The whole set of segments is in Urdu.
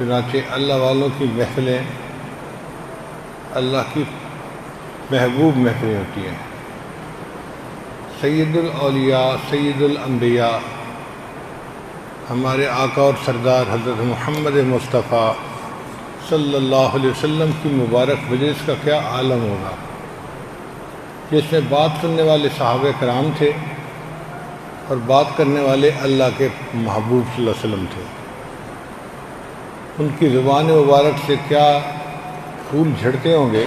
چنانچہ اللہ والوں کی محفلیں اللہ کی محبوب محفلیں ہوتی ہیں۔ سید الاولیاء سید الانبیاء ہمارے آقا اور سردار حضرت محمد مصطفیٰ صلی اللہ علیہ وسلم کی مبارک مجلس کا کیا عالم ہوگا، جس میں بات سننے والے صحابہ کرام تھے اور بات کرنے والے اللہ کے محبوب صلی اللہ علیہ وسلم تھے۔ ان کی زبان مبارک سے کیا پھول جھڑتے ہوں گے،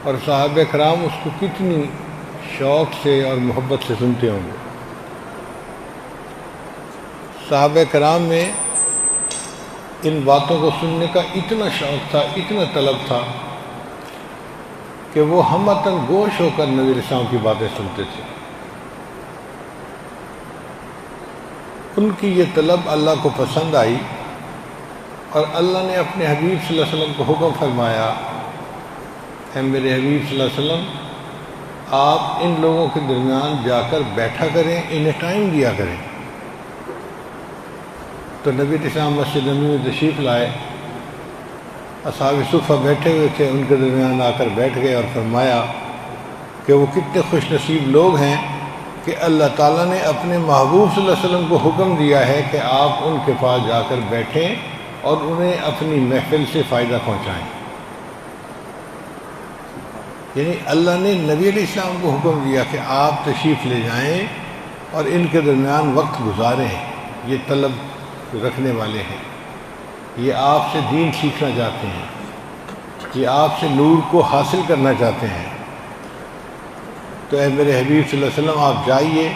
اور صحابہ کرام اس کو کتنی شوق سے اور محبت سے سنتے ہوں گے۔ صحابہ کرام میں ان باتوں کو سننے کا اتنا شوق تھا، اتنا طلب تھا کہ وہ ہمتاً گوش ہو کر نبی علیہ السلام کی باتیں سنتے تھے۔ ان کی یہ طلب اللہ کو پسند آئی، اور اللہ نے اپنے حبیب صلی اللہ علیہ وسلم کو حکم فرمایا، اے میرے حبیب صلی اللہ علیہ وسلم، آپ ان لوگوں کے درمیان جا کر بیٹھا کریں، انہیں ٹائم دیا کریں۔ تو نبی علیہ السلام مسجد نبوی میں تشریف لائے، اصحاب صفہ بیٹھے ہوئے تھے، ان کے درمیان آ کر بیٹھ گئے اور فرمایا کہ وہ کتنے خوش نصیب لوگ ہیں کہ اللہ تعالیٰ نے اپنے محبوب صلی اللہ علیہ وسلم کو حکم دیا ہے کہ آپ ان کے پاس جا کر بیٹھیں اور انہیں اپنی محفل سے فائدہ پہنچائیں۔ یعنی اللہ نے نبی علیہ السلام کو حکم دیا کہ آپ تشریف لے جائیں اور ان کے درمیان وقت گزاریں۔ یہ طلب رکھنے والے ہیں، یہ آپ سے دین سیکھنا چاہتے ہیں، یہ آپ سے نور کو حاصل کرنا چاہتے ہیں۔ تو اے میرے حبیب صلی اللہ علیہ وسلم، آپ جائیے،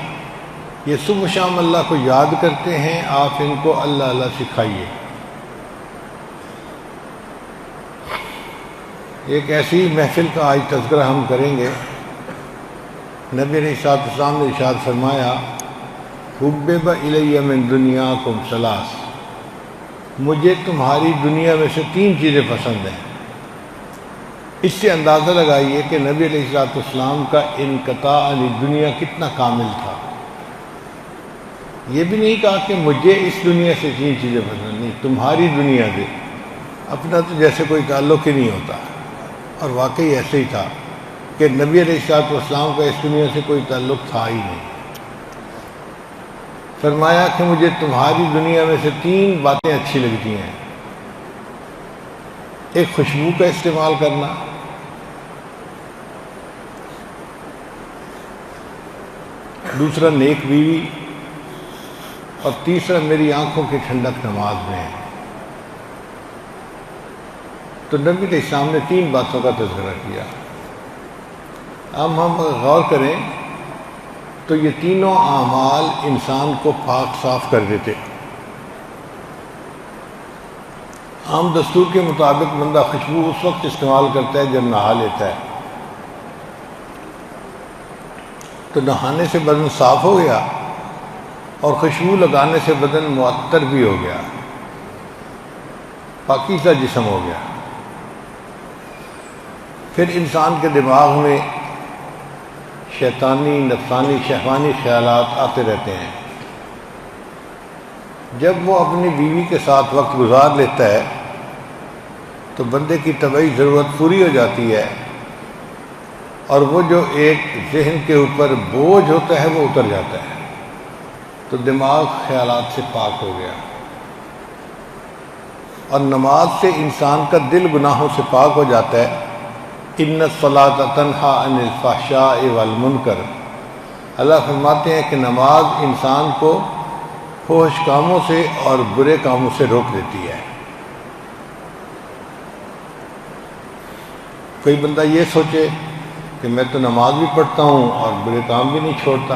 یہ صبح شام اللہ کو یاد کرتے ہیں، آپ ان کو اللہ اللہ سکھائیے۔ ایک ایسی محفل کا آج تذکرہ ہم کریں گے۔ نبی علیہ السلام نے ارشاد فرمایا، حبب الی من دنیاکم ثلاث، مجھے تمہاری دنیا میں سے 3 چیزیں پسند ہیں۔ اس سے اندازہ لگائیے کہ نبی علیہ السلام کا انقطاع عن دنیا کتنا کامل تھا۔ یہ بھی نہیں کہا کہ مجھے اس دنیا سے 3 چیزیں پسند، نہیں، تمہاری دنیا سے، اپنا تو جیسے کوئی تعلق ہی نہیں ہوتا۔ اور واقعی ایسے ہی تھا کہ نبی علیہ السلام کا اس دنیا سے کوئی تعلق تھا ہی نہیں۔ فرمایا کہ مجھے تمہاری دنیا میں سے 3 باتیں اچھی لگتی ہیں۔ ایک خوشبو کا استعمال کرنا، دوسرا نیک بیوی، اور تیسرا میری آنکھوں کی ٹھنڈک نماز میں ہے۔ تو نبی علیہ السلام نے 3 باتوں کا تذکرہ کیا۔ اب ہم غور کریں تو یہ تینوں اعمال انسان کو پاک صاف کر دیتے۔ عام دستور کے مطابق بندہ خوشبو اس وقت استعمال کرتا ہے جب نہا لیتا ہے، تو نہانے سے بدن صاف ہو گیا اور خوشبو لگانے سے بدن معطر بھی ہو گیا، پاکیزہ جسم ہو گیا۔ پھر انسان کے دماغ میں شیطانی، نفسانی، شہوانی خیالات آتے رہتے ہیں۔ جب وہ اپنی بیوی کے ساتھ وقت گزار لیتا ہے تو بندے کی طبعی ضرورت پوری ہو جاتی ہے، اور وہ جو ایک ذہن کے اوپر بوجھ ہوتا ہے وہ اتر جاتا ہے، تو دماغ خیالات سے پاک ہو گیا۔ اور نماز سے انسان کا دل گناہوں سے پاک ہو جاتا ہے۔ ان الصلاۃ تنہی عن الفحشاء والمنکر، اللہ فرماتے ہیں کہ نماز انسان کو فحش کاموں سے اور برے کاموں سے روک دیتی ہے۔ کوئی بندہ یہ سوچے کہ میں تو نماز بھی پڑھتا ہوں اور برے کام بھی نہیں چھوڑتا،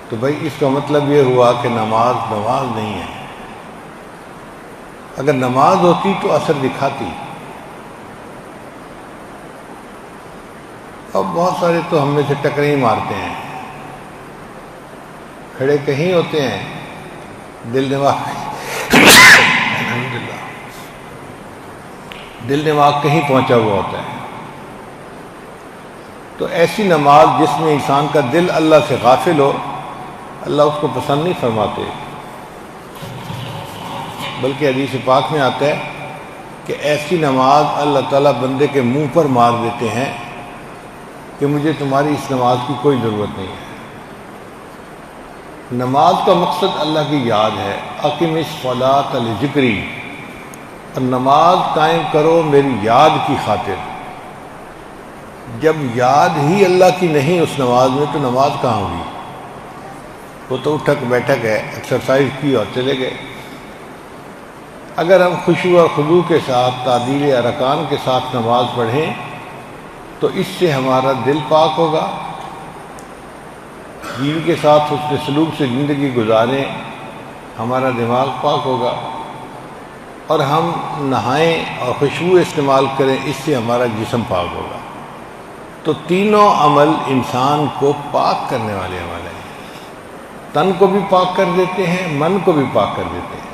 تو بھائی اس کا مطلب یہ ہوا کہ نماز نہیں ہے۔ اگر نماز ہوتی تو اثر دکھاتی۔ اب بہت سارے تو ہم میں سے ٹکریں ہی مارتے ہیں، کھڑے کہیں ہوتے ہیں، دل دماغ کہیں پہنچا ہوا ہوتا ہے۔ تو ایسی نماز جس میں انسان کا دل اللہ سے غافل ہو، اللہ اس کو پسند نہیں فرماتے۔ بلکہ حدیث پاک میں آتا ہے کہ ایسی نماز اللہ تعالیٰ بندے کے منہ پر مار دیتے ہیں کہ مجھے تمہاری اس نماز کی کوئی ضرورت نہیں ہے۔ نماز کا مقصد اللہ کی یاد ہے، اقم الصلاۃ لذکری، اور نماز قائم کرو میری یاد کی خاطر۔ جب یاد ہی اللہ کی نہیں اس نماز میں تو نماز کہاں ہوگی؟ وہ تو اٹھک بیٹھک ہے، ایکسرسائز کی اور چلے گئے۔ اگر ہم خشوع اور خضوع کے ساتھ تعدیل ارکان کے ساتھ نماز پڑھیں تو اس سے ہمارا دل پاک ہوگا، دین کے ساتھ حسن سلوک سے زندگی گزاریں، ہمارا دماغ پاک ہوگا، اور ہم نہائیں اور خوشبو استعمال کریں، اس سے ہمارا جسم پاک ہوگا۔ تو تینوں عمل انسان کو پاک کرنے والے عمل ہیں، تن کو بھی پاک کر دیتے ہیں، من کو بھی پاک کر دیتے ہیں۔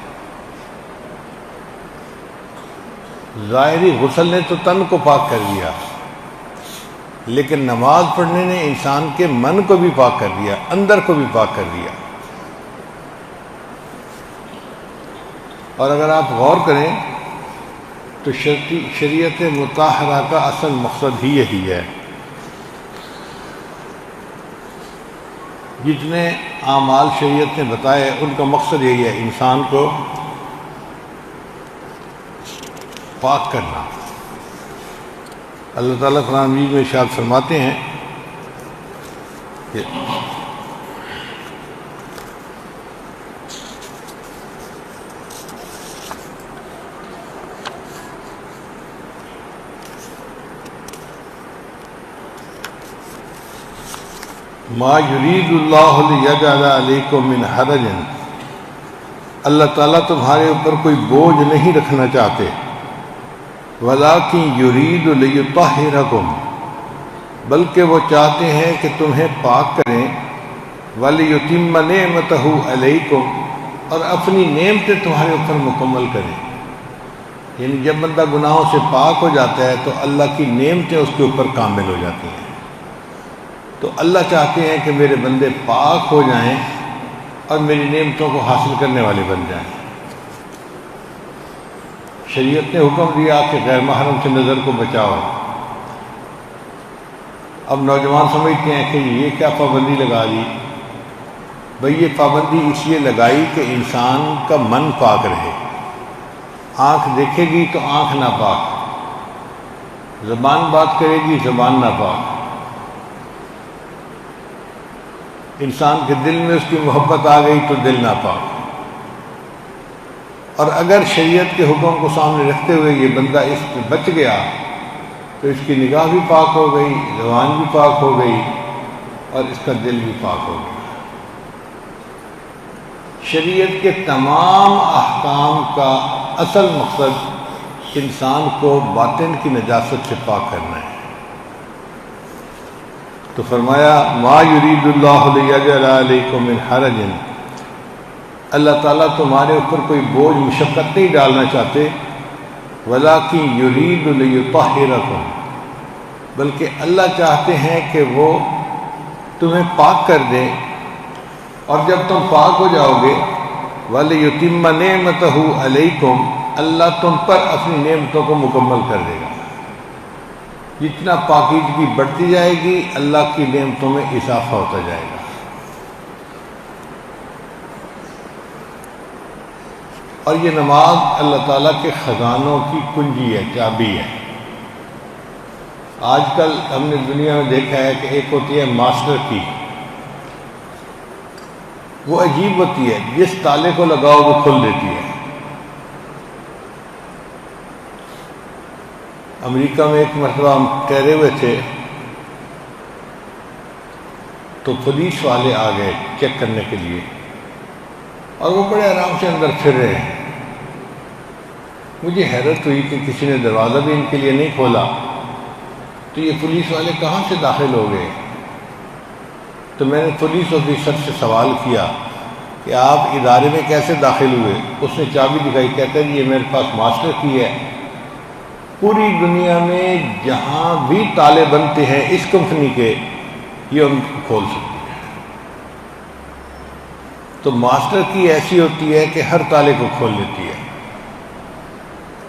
ظاہری غسل نے تو تن کو پاک کر دیا، لیکن نماز پڑھنے نے انسان کے من کو بھی پاک کر دیا، اندر کو بھی پاک کر دیا۔ اور اگر آپ غور کریں تو شریعت مطہرہ کا اصل مقصد ہی یہی ہے۔ جتنے اعمال شریعت نے بتائے ان کا مقصد یہی ہے، انسان کو پاک کرنا۔ اللہ تعالیٰ قرآن مجید میں ارشاد فرماتے ہیں کہ ما یرید اللہ لیجعل علیکم من حرج، اللہ تعالیٰ تمہارے اوپر کوئی بوجھ نہیں رکھنا چاہتے، ولیکن یرید لیطہرکم، بلکہ وہ چاہتے ہیں کہ تمہیں پاک کریں، ولیتم نعمتہ علیکم، اور اپنی نعمتیں تمہارے اوپر مکمل کریں۔ یعنی جب بندہ گناہوں سے پاک ہو جاتا ہے تو اللہ کی نعمتیں اس کے اوپر کامل ہو جاتی ہیں۔ تو اللہ چاہتے ہیں کہ میرے بندے پاک ہو جائیں اور میری نعمتوں کو حاصل کرنے والے بن جائیں۔ شریعت نے حکم دیا کہ غیر محرم سے نظر کو بچاؤ۔ اب نوجوان سمجھتے ہیں کہ یہ کیا پابندی لگا دی؟ بھئی یہ پابندی اس لیے لگائی کہ انسان کا من پاک رہے۔ آنکھ دیکھے گی تو آنکھ ناپاک، زبان بات کرے گی زبان ناپاک، انسان کے دل میں اس کی محبت آ گئی تو دل ناپاک۔ اور اگر شریعت کے حکم کو سامنے رکھتے ہوئے یہ بندہ اس سے بچ گیا تو اس کی نگاہ بھی پاک ہو گئی، زبان بھی پاک ہو گئی، اور اس کا دل بھی پاک ہو گیا۔ شریعت کے تمام احکام کا اصل مقصد انسان کو باطن کی نجاست سے پاک کرنا ہے۔ تو فرمایا ما یرید اللہ لیجعل علیکم من حرج، اللہ تعالیٰ تمہارے اوپر کوئی بوجھ مشقت نہیں ڈالنا چاہتے، ولیکن یرید لیطہرکم، بلکہ اللہ چاہتے ہیں کہ وہ تمہیں پاک کر دیں، اور جب تم پاک ہو جاؤ گے ولیتم نعمتہ علیکم، اللہ تم پر اپنی نعمتوں کو مکمل کر دے گا۔ جتنا پاکیزگی بڑھتی جائے گی اللہ کی نعمتوں میں اضافہ ہوتا جائے گا۔ اور یہ نماز اللہ تعالیٰ کے خزانوں کی کنجی ہے، چابی ہے۔ آج کل ہم نے دنیا میں دیکھا ہے کہ ایک ہوتی ہے ماسٹر کی، وہ عجیب ہوتی ہے، جس تالے کو لگاؤ وہ کھل دیتی ہے۔ امریکہ میں ایک مرتبہ ہم ٹھہرے ہوئے تھے تو پولیس والے آ گئے چیک کرنے کے لیے، اور وہ بڑے آرام سے اندر پھر رہے ہیں۔ مجھے حیرت ہوئی کہ کسی نے دروازہ بھی ان کے لیے نہیں کھولا، تو یہ پولیس والے کہاں سے داخل ہو گئے؟ تو میں نے پولیس آفیسر سے سوال کیا کہ آپ ادارے میں کیسے داخل ہوئے؟ اس نے چابی دکھائی، کہتا ہے یہ میرے پاس ماسٹر کی ہے، پوری دنیا میں جہاں بھی تالے بنتے ہیں اس کمپنی کے، یہ ان کو کھول سکتی ہے۔ تو ماسٹر کی ایسی ہوتی ہے کہ ہر تالے کو کھول لیتی ہے۔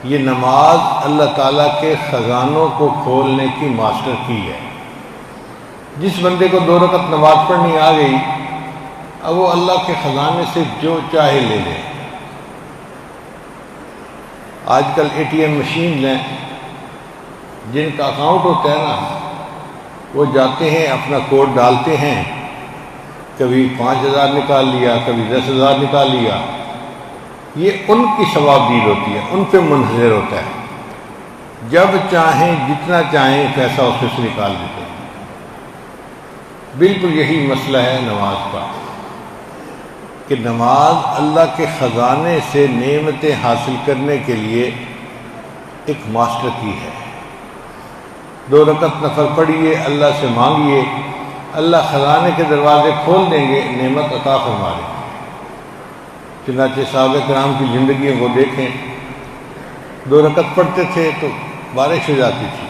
یہ نماز اللہ تعالیٰ کے خزانوں کو کھولنے کی ماسٹر کی ہے۔ جس بندے کو 2 رکعت نماز پڑھنی آ گئی، اب وہ اللہ کے خزانے سے جو چاہے لے لے۔ آج کل ATM مشین ہیں، جن کا اکاؤنٹ ہوتا ہے نا، وہ جاتے ہیں اپنا کوڈ ڈالتے ہیں، کبھی 5,000 نکال لیا، کبھی 10,000 نکال لیا۔ یہ ان کی ثوابدید ہوتی ہے، ان پہ منحصر ہوتا ہے، جب چاہیں جتنا چاہیں پیسہ اس میں سے نکال دیتے ہیں۔ بالکل یہی مسئلہ ہے نماز کا، کہ نماز اللہ کے خزانے سے نعمتیں حاصل کرنے کے لیے ایک ماسٹر کی ہے۔ 2 رکعت نفل پڑھیے، اللہ سے مانگیے، اللہ خزانے کے دروازے کھول دیں گے، نعمت عطا فرما دیں گے۔ چنانچہ صحابہ کرام کی زندگیوں کو دیکھیں، 2 رکعت پڑھتے تھے تو بارش ہو جاتی تھی۔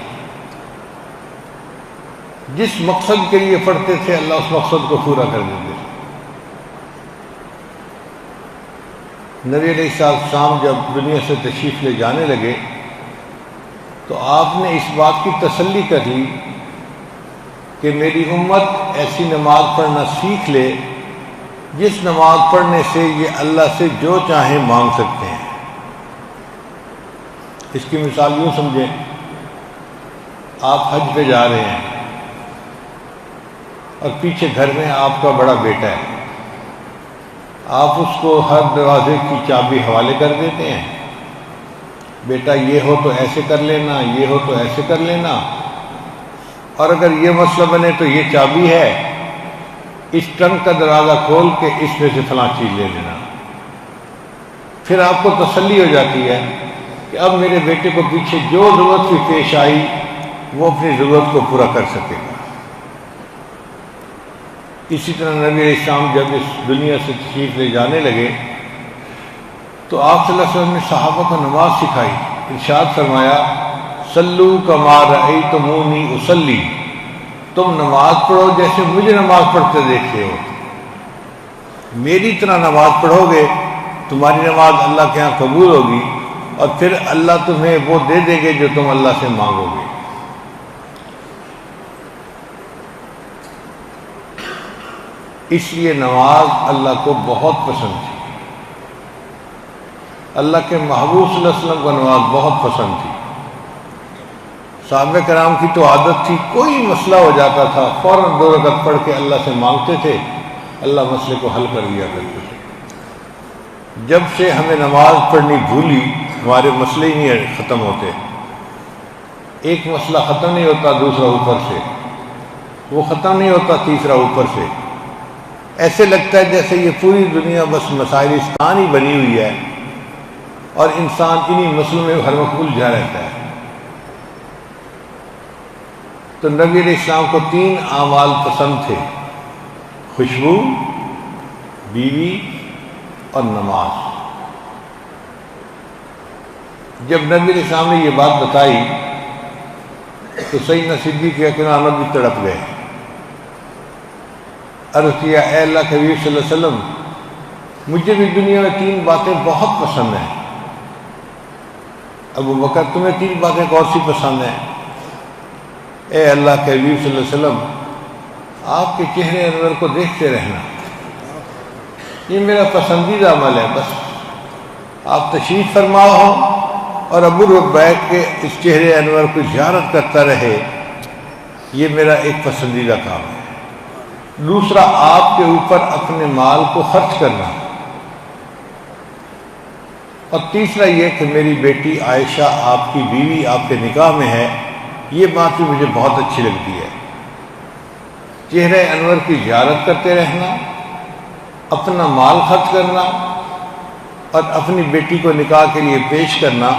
جس مقصد کے لیے پڑھتے تھے، اللہ اس مقصد کو پورا کر دیتے تھے۔ نبی علیہ السلام جب دنیا سے تشریف لے جانے لگے تو آپ نے اس بات کی تسلی کر لی کہ میری امت ایسی نماز پڑھنا سیکھ لے جس نماز پڑھنے سے یہ اللہ سے جو چاہیں مانگ سکتے ہیں۔ اس کی مثال یوں سمجھیں، آپ حج پہ جا رہے ہیں اور پیچھے گھر میں آپ کا بڑا بیٹا ہے، آپ اس کو ہر دروازے کی چابی حوالے کر دیتے ہیں، بیٹا یہ ہو تو ایسے کر لینا، یہ ہو تو ایسے کر لینا، اور اگر یہ مسئلہ بنے تو یہ چابی ہے، اس ٹرنک کا دروازہ کھول کے اس میں سے فلاں چیز لے لینا۔ پھر آپ کو تسلی ہو جاتی ہے کہ اب میرے بیٹے کو پیچھے جو ضرورت بھی پیش آئی وہ اپنی ضرورت کو پورا کر سکے گا۔ اسی طرح نبی علیہ السلام جب اس دنیا سے تشریف لے جانے لگے تو آپ صلی اللہ علیہ وسلم نے صحابہ کو نماز سکھائی۔ ارشاد فرمایا، صلو کما رأیتمونی اصلی، تم نماز پڑھو جیسے مجھے نماز پڑھتے دیکھتے ہو۔ میری طرح نماز پڑھو گے، تمہاری نماز اللہ کے ہاں قبول ہوگی، اور پھر اللہ تمہیں وہ دے دیں گے جو تم اللہ سے مانگو گے۔ اس لیے نماز اللہ کو بہت پسند تھی، اللہ کے محبوب صلی اللہ علیہ وسلم کو نماز بہت پسند تھی۔ صحابہ کرام کی تو عادت تھی، کوئی مسئلہ ہو جاتا تھا فوراً 2 رکعت پڑھ کے اللہ سے مانگتے تھے، اللہ مسئلے کو حل کر دیا کرتے تھے۔ جب سے ہمیں نماز پڑھنی بھولی، ہمارے مسئلے ہی نہیں ختم ہوتے۔ ایک مسئلہ ختم نہیں ہوتا، دوسرا اوپر سے، وہ ختم نہیں ہوتا، تیسرا اوپر سے۔ ایسے لگتا ہے جیسے یہ پوری دنیا بس مسائلستان ہی بنی ہوئی ہے اور انسان انہی مسئلوں میں ہر وقت الجھا رہتا ہے۔ تو نبی علیہ السلام کو 3 اعمال پسند تھے، خوشبو، بیوی اور نماز۔ جب نبی علیہ السلام نے یہ بات بتائی تو سیدنا صدیق اکبر بھی تڑپ گئے۔ عرض کیا، اے اللہ کے حبیب صلی اللہ علیہ وسلم، مجھے بھی دنیا میں 3 باتیں بہت پسند ہیں۔ ابو بکر، تمہیں 3 باتیں کون سی پسند ہیں؟ اے اللہ کے حبیب صلی اللہ علیہ وسلم، آپ کے چہرے انور کو دیکھتے رہنا، یہ میرا پسندیدہ عمل ہے۔ بس آپ تشریف فرما ہو اور ابو رب بیٹھ کے اس چہرے انور کو زیارت کرتا رہے، یہ میرا ایک پسندیدہ کام ہے۔ دوسرا، آپ کے اوپر اپنے مال کو خرچ کرنا، اور تیسرا یہ کہ میری بیٹی عائشہ آپ کی بیوی آپ کے نکاح میں ہے، یہ بات بھی مجھے بہت اچھی لگتی ہے۔ چہرے انور کی زیارت کرتے رہنا، اپنا مال خرچ کرنا اور اپنی بیٹی کو نکاح کے لیے پیش کرنا،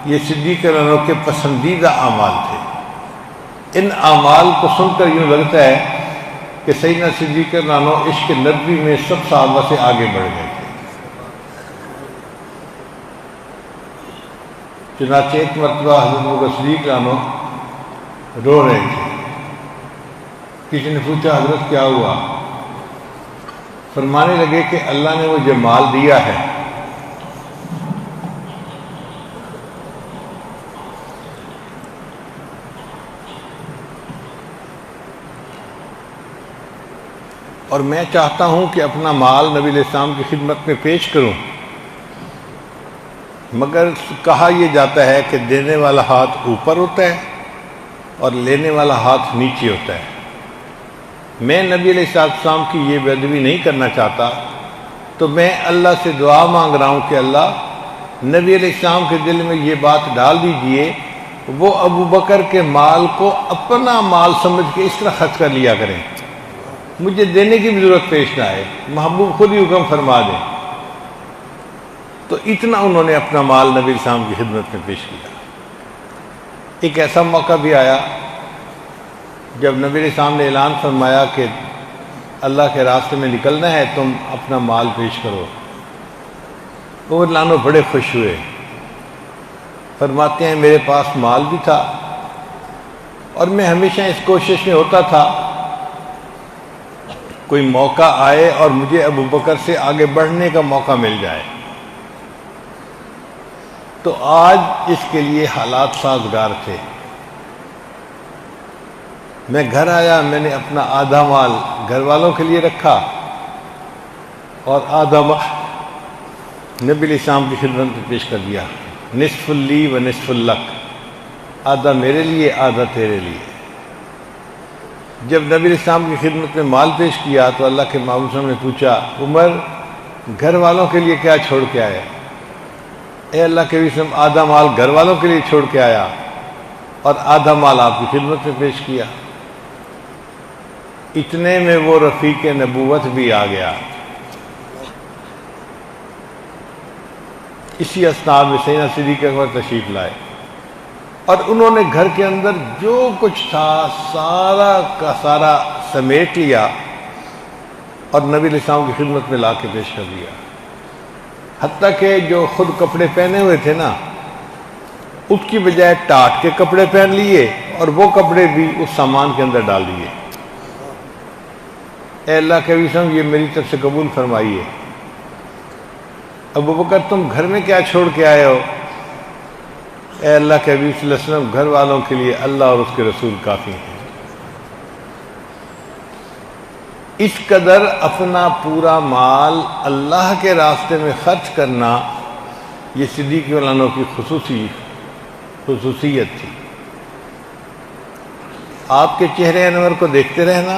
یہ صدیق انور کے پسندیدہ اعمال تھے۔ ان اعمال کو سن کر یوں لگتا ہے کہ سیدنا صدیق انور عشق نبوی میں سب صحابہ سے آگے بڑھ گئے تھے۔ چنانچہ ایک مرتبہ حضرت ابوبکر صدیق انور رو رہے تھے۔ کسی نے پوچھا، حضرت کیا ہوا؟ فرمانے لگے کہ اللہ نے مجھے مال دیا ہے، اور میں چاہتا ہوں کہ اپنا مال نبی علیہ السلام کی خدمت میں پیش کروں، مگر کہا یہ جاتا ہے کہ دینے والا ہاتھ اوپر ہوتا ہے اور لینے والا ہاتھ نیچے ہوتا ہے۔ میں نبی علیہ السلام کی یہ بے ادبی نہیں کرنا چاہتا، تو میں اللہ سے دعا مانگ رہا ہوں کہ اللہ نبی علیہ السلام کے دل میں یہ بات ڈال دیجئے، وہ ابو بکر کے مال کو اپنا مال سمجھ کے اس طرح خرچ کر لیا کریں، مجھے دینے کی بھی ضرورت پیش نہ آئے، محبوب خود ہی حکم فرما دیں۔ تو اتنا انہوں نے اپنا مال نبی علیہ السلام کی خدمت میں پیش کیا۔ ایک ایسا موقع بھی آیا جب نبی علیہ السلام نے اعلان فرمایا کہ اللہ کے راستے میں نکلنا ہے، تم اپنا مال پیش کرو۔ وہ لانو بڑے خوش ہوئے، فرماتے ہیں میرے پاس مال بھی تھا اور میں ہمیشہ اس کوشش میں ہوتا تھا کوئی موقع آئے اور مجھے ابو بکر سے آگے بڑھنے کا موقع مل جائے۔ تو آج اس کے لیے حالات سازگار تھے۔ میں گھر آیا، میں نے اپنا آدھا مال گھر والوں کے لیے رکھا اور آدھا مال نبی علیہ السلام کی خدمت میں پیش کر دیا، نصف لی و نصف لک، آدھا میرے لیے آدھا تیرے لیے۔ جب نبی علیہ السلام کی خدمت میں مال پیش کیا تو اللہ کے محبوب صلی اللہ علیہ وسلم نے پوچھا عمر گھر والوں کے لیے کیا چھوڑ کے آئے؟ اے اللہ کے وسلم آدھا مال گھر والوں کے لیے چھوڑ کے آیا اور آدھا مال آپ کی خدمت میں پیش کیا۔ اتنے میں وہ رفیق نبوت بھی آ گیا۔ اسی اسنا میں سیدنا صدیق اکبر تشریف لائے اور انہوں نے گھر کے اندر جو کچھ تھا سارا کا سارا سمیٹ لیا اور نبی علیہ السلام کی خدمت میں لا کے پیش کر دیا۔ حتیٰ کہ جو خود کپڑے پہنے ہوئے تھے نا، اس کی بجائے ٹاٹ کے کپڑے پہن لیے اور وہ کپڑے بھی اس سامان کے اندر ڈال دیے۔ اے اللہ کے وسلم یہ میری طرف سے قبول فرمائیے۔ ابو بکر تم گھر میں کیا چھوڑ کے آئے ہو؟ اے اللہ کے حبیب صلی اللہ علیہ وسلم گھر والوں کے لیے اللہ اور اس کے رسول کافی ہیں۔ اس قدر اپنا پورا مال اللہ کے راستے میں خرچ کرنا یہ صدیق عنہ کی خصوصیت تھی۔ آپ کے چہرے انور کو دیکھتے رہنا،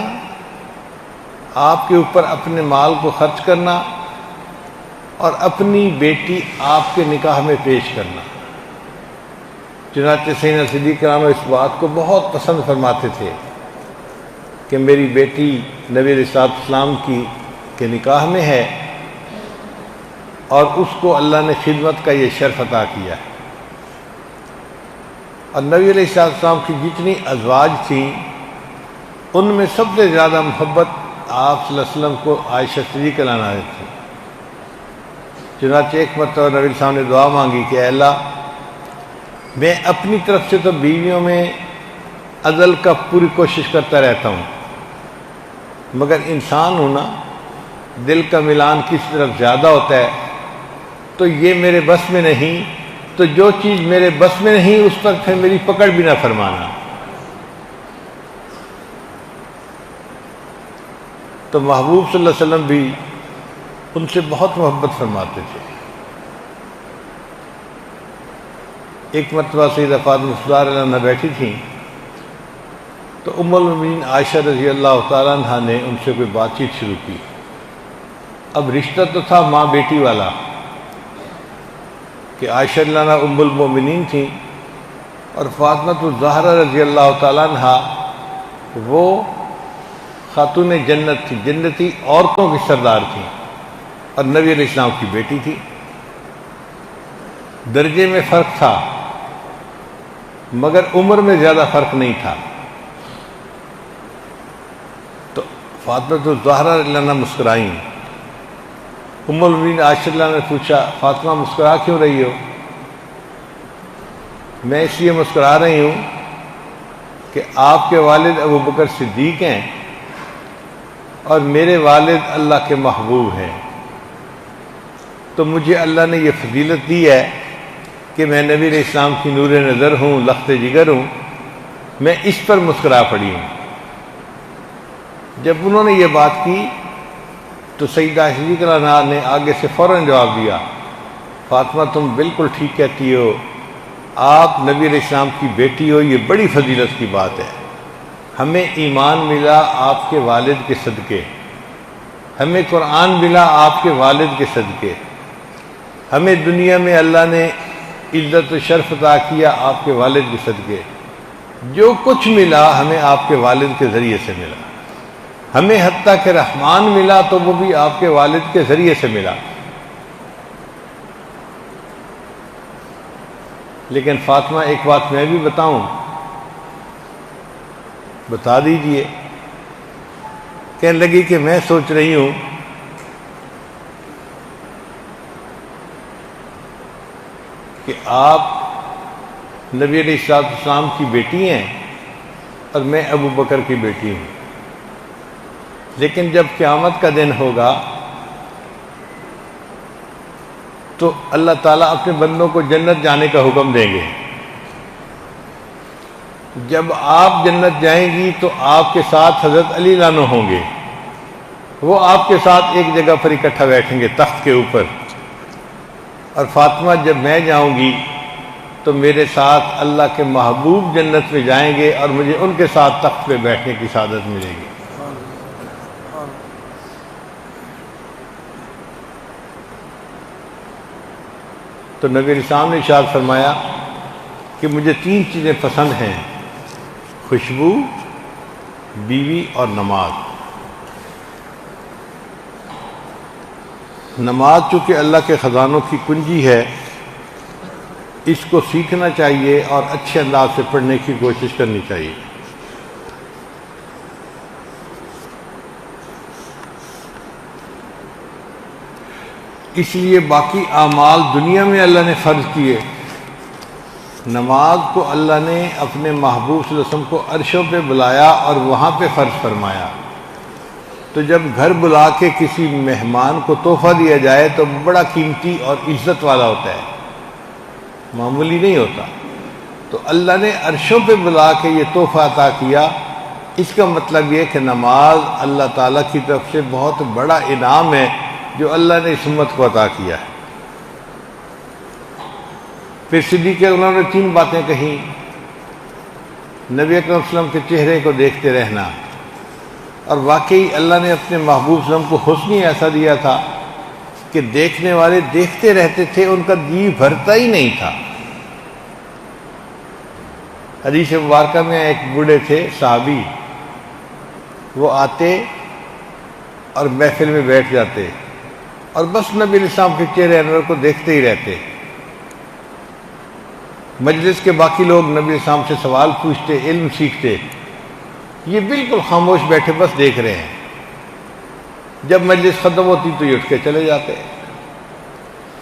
آپ کے اوپر اپنے مال کو خرچ کرنا اور اپنی بیٹی آپ کے نکاح میں پیش کرنا۔ چنانچہ سیدنا صدیق عنہ اس بات کو بہت پسند فرماتے تھے کہ میری بیٹی نبی علیہ السلام کے نکاح میں ہے اور اس کو اللہ نے خدمت کا یہ شرف عطا کیا ہے۔ اور نبی علیہ السلام کی جتنی ازواج تھیں ان میں سب سے زیادہ محبت آپ صلی اللہ علیہ وسلم کو عائشہ صدیقہ عنہا تھی۔ چنانچہ ایک مرتبہ نبی علیہ السلام نے دعا مانگی کہ اے اللہ میں اپنی طرف سے تو بیویوں میں عدل کا پوری کوشش کرتا رہتا ہوں، مگر انسان ہونا دل کا ملان کس طرف زیادہ ہوتا ہے تو یہ میرے بس میں نہیں، تو جو چیز میرے بس میں نہیں اس پر پھر میری پکڑ بھی نہ فرمانا۔ تو محبوب صلی اللہ علیہ وسلم بھی ان سے بہت محبت فرماتے تھے۔ ایک مرتبہ سیدہ فاطمہ رضی اللہ عنہ بیٹھی تھیں تو ام المؤمنین عائشہ رضی اللہ تعالیٰ عنہ نے ان سے کوئی بات چیت شروع کی۔ اب رشتہ تو تھا ماں بیٹی والا کہ عائشہ رضی اللہ عنہ ام المؤمنین تھیں اور فاطمہ الزہرا رضی اللہ تعالیٰ عنہ وہ خاتون جنت تھی، جنتی عورتوں کی سردار تھیں اور نبی علیہ السلام کی بیٹی تھی۔ درجے میں فرق تھا مگر عمر میں زیادہ فرق نہیں تھا۔ تو فاطمہ الزہرا رضی اللہ عنہ مسکرائیں۔ ام المؤمنین عائشہ رضی اللہ عنہ نے پوچھا فاطمہ مسکرا کیوں رہی ہو؟ میں اس لیے مسکرا رہی ہوں کہ آپ کے والد ابو بکر صدیق ہیں اور میرے والد اللہ کے محبوب ہیں، تو مجھے اللہ نے یہ فضیلت دی ہے کہ میں نبی علیہ السلام کی نور نظر ہوں، لخت جگر ہوں، میں اس پر مسکرا پڑی ہوں۔ جب انہوں نے یہ بات کی تو سیدہ صدیقہ عنہا نے آگے سے فوراً جواب دیا، فاطمہ تم بالکل ٹھیک کہتی ہو، آپ نبی علیہ السلام کی بیٹی ہو، یہ بڑی فضیلت کی بات ہے۔ ہمیں ایمان ملا آپ کے والد کے صدقے، ہمیں قرآن ملا آپ کے والد کے صدقے، ہمیں دنیا میں اللہ نے عزت و شرف عطا کیا آپ کے والد کے صدقے، جو کچھ ملا ہمیں آپ کے والد کے ذریعے سے ملا، ہمیں حتیٰ کہ رحمان ملا تو وہ بھی آپ کے والد کے ذریعے سے ملا۔ لیکن فاطمہ ایک بات میں بھی بتاؤں، بتا دیجئے۔ کہنے لگی کہ میں سوچ رہی ہوں کہ آپ نبی علیہ السلام کی بیٹی ہیں اور میں ابو بکر کی بیٹی ہوں، لیکن جب قیامت کا دن ہوگا تو اللہ تعالیٰ اپنے بندوں کو جنت جانے کا حکم دیں گے۔ جب آپ جنت جائیں گی تو آپ کے ساتھ حضرت علی عنہ ہوں گے، وہ آپ کے ساتھ ایک جگہ پر اکٹھا بیٹھیں گے تخت کے اوپر، اور فاطمہ جب میں جاؤں گی تو میرے ساتھ اللہ کے محبوب جنت میں جائیں گے اور مجھے ان کے ساتھ تخت پہ بیٹھنے کی سعادت ملے گی۔ تو نبی علیہ السلام نے ارشاد فرمایا کہ مجھے 3 چیزیں پسند ہیں، خوشبو، بیوی اور نماز۔ نماز چونکہ اللہ کے خزانوں کی کنجی ہے، اس کو سیکھنا چاہیے اور اچھے انداز سے پڑھنے کی کوشش کرنی چاہیے۔ اس لیے باقی اعمال دنیا میں اللہ نے فرض کیے، نماز کو اللہ نے اپنے محبوب صلی اللہ علیہ وسلم کو عرشوں پہ بلایا اور وہاں پہ فرض فرمایا۔ تو جب گھر بلا کے کسی مہمان کو تحفہ دیا جائے تو بڑا قیمتی اور عزت والا ہوتا ہے، معمولی نہیں ہوتا۔ تو اللہ نے عرشوں پہ بلا کے یہ تحفہ عطا کیا، اس کا مطلب یہ کہ نماز اللہ تعالیٰ کی طرف سے بہت بڑا انعام ہے جو اللہ نے اس امت کو عطا کیا ہے۔ پھر صدیق اکرم نے 3 باتیں کہیں، نبی اکرم صلی اللہ علیہ وسلم کے چہرے کو دیکھتے رہنا، اور واقعی اللہ نے اپنے محبوب صلی اللہ علیہ وسلم کو حسن ہی ایسا دیا تھا کہ دیکھنے والے دیکھتے رہتے تھے، ان کا جی بھرتا ہی نہیں تھا۔ حدیث مبارکہ میں ایک بوڑھے تھے صحابی، وہ آتے اور محفل میں بیٹھ جاتے اور بس نبی علیہ السلام کے چہرے انور کو دیکھتے ہی رہتے۔ مجلس کے باقی لوگ نبی علیہ السلام سے سوال پوچھتے، علم سیکھتے، یہ بالکل خاموش بیٹھے بس دیکھ رہے ہیں۔ جب مجلس ختم ہوتی تو یہ اٹھ کے چلے جاتے۔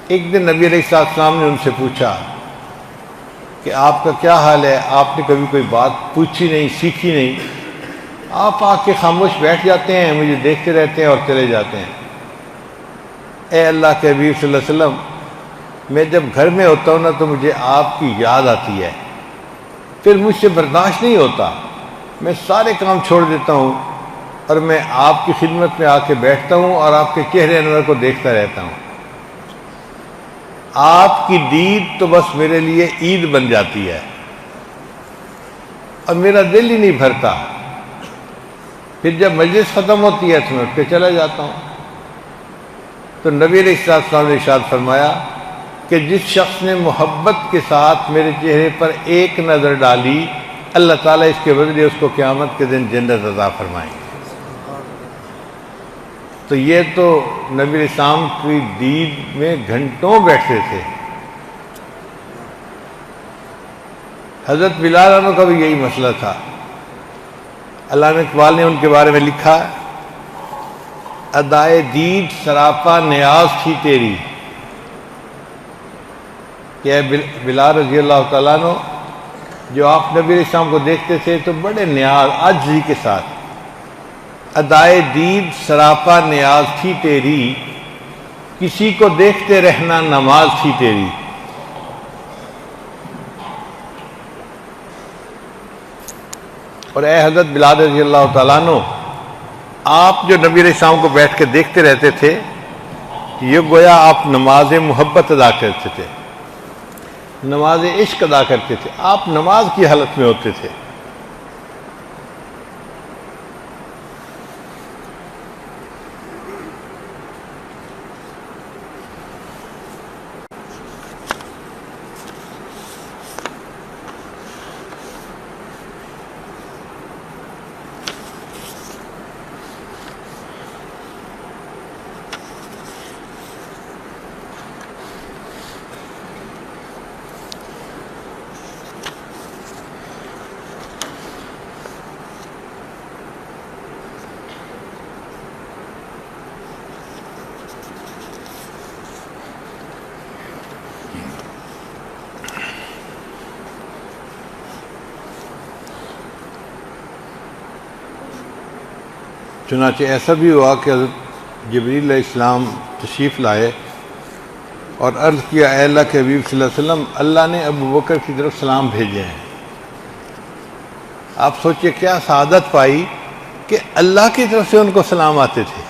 ایک دن نبی علیہ السلام نے ان سے پوچھا کہ آپ کا کیا حال ہے؟ آپ نے کبھی کوئی بات پوچھی نہیں، سیکھی نہیں، آپ آ کے خاموش بیٹھ جاتے ہیں، مجھے دیکھتے رہتے ہیں اور چلے جاتے ہیں۔ اے اللہ کے حبیب صلی اللہ علیہ وسلم، میں جب گھر میں ہوتا ہوں نا تو مجھے آپ کی یاد آتی ہے، پھر مجھ سے برداشت نہیں ہوتا، میں سارے کام چھوڑ دیتا ہوں اور میں آپ کی خدمت میں آ کے بیٹھتا ہوں اور آپ کے چہرے انور کو دیکھتا رہتا ہوں۔ آپ کی دید تو بس میرے لیے عید بن جاتی ہے اور میرا دل ہی نہیں بھرتا۔ پھر جب مجلس ختم ہوتی ہے تو میں اٹھ کے چلا جاتا ہوں۔ تو نبی علیہ السلام نے ارشاد فرمایا کہ جس شخص نے محبت کے ساتھ میرے چہرے پر ایک نظر ڈالی، اللہ تعالیٰ اس کے بدلے اس کو قیامت کے دن جنت عطا فرمائیں گے۔ تو یہ تو نبی علیہ السلام کی دید میں گھنٹوں بیٹھتے تھے۔ حضرت بلال عنہ کا بھی یہی مسئلہ تھا۔ علامہ اقبال نے ان کے بارے میں لکھا، ادائے دید سراپا نیاز تھی تیری، کہ اے بلال رضی اللہ تعالیٰ عنہ، جو آپ نبی علیہ السلام کو دیکھتے تھے تو بڑے نیاز عاجزی کے ساتھ، ادائے دید سراپا نیاز تھی تیری، کسی کو دیکھتے رہنا نماز تھی تیری۔ اور اے حضرت بلال رضی اللہ تعالیٰ عنہ، آپ جو نبی علیہ السلام کو بیٹھ کے دیکھتے رہتے تھے، یہ گویا آپ نماز محبت ادا کرتے تھے، نماز عشق ادا کرتے تھے، آپ نماز کی حالت میں ہوتے تھے۔ چنانچہ ایسا بھی ہوا کہ حضرت جبریل علیہ السلام تشریف لائے اور عرض کیا، اے اللہ کے حبیب صلی اللہ علیہ وسلم، اللہ نے ابو بکر کی طرف سلام بھیجے ہیں۔ آپ سوچئے کیا سعادت پائی کہ اللہ کی طرف سے ان کو سلام آتے تھے،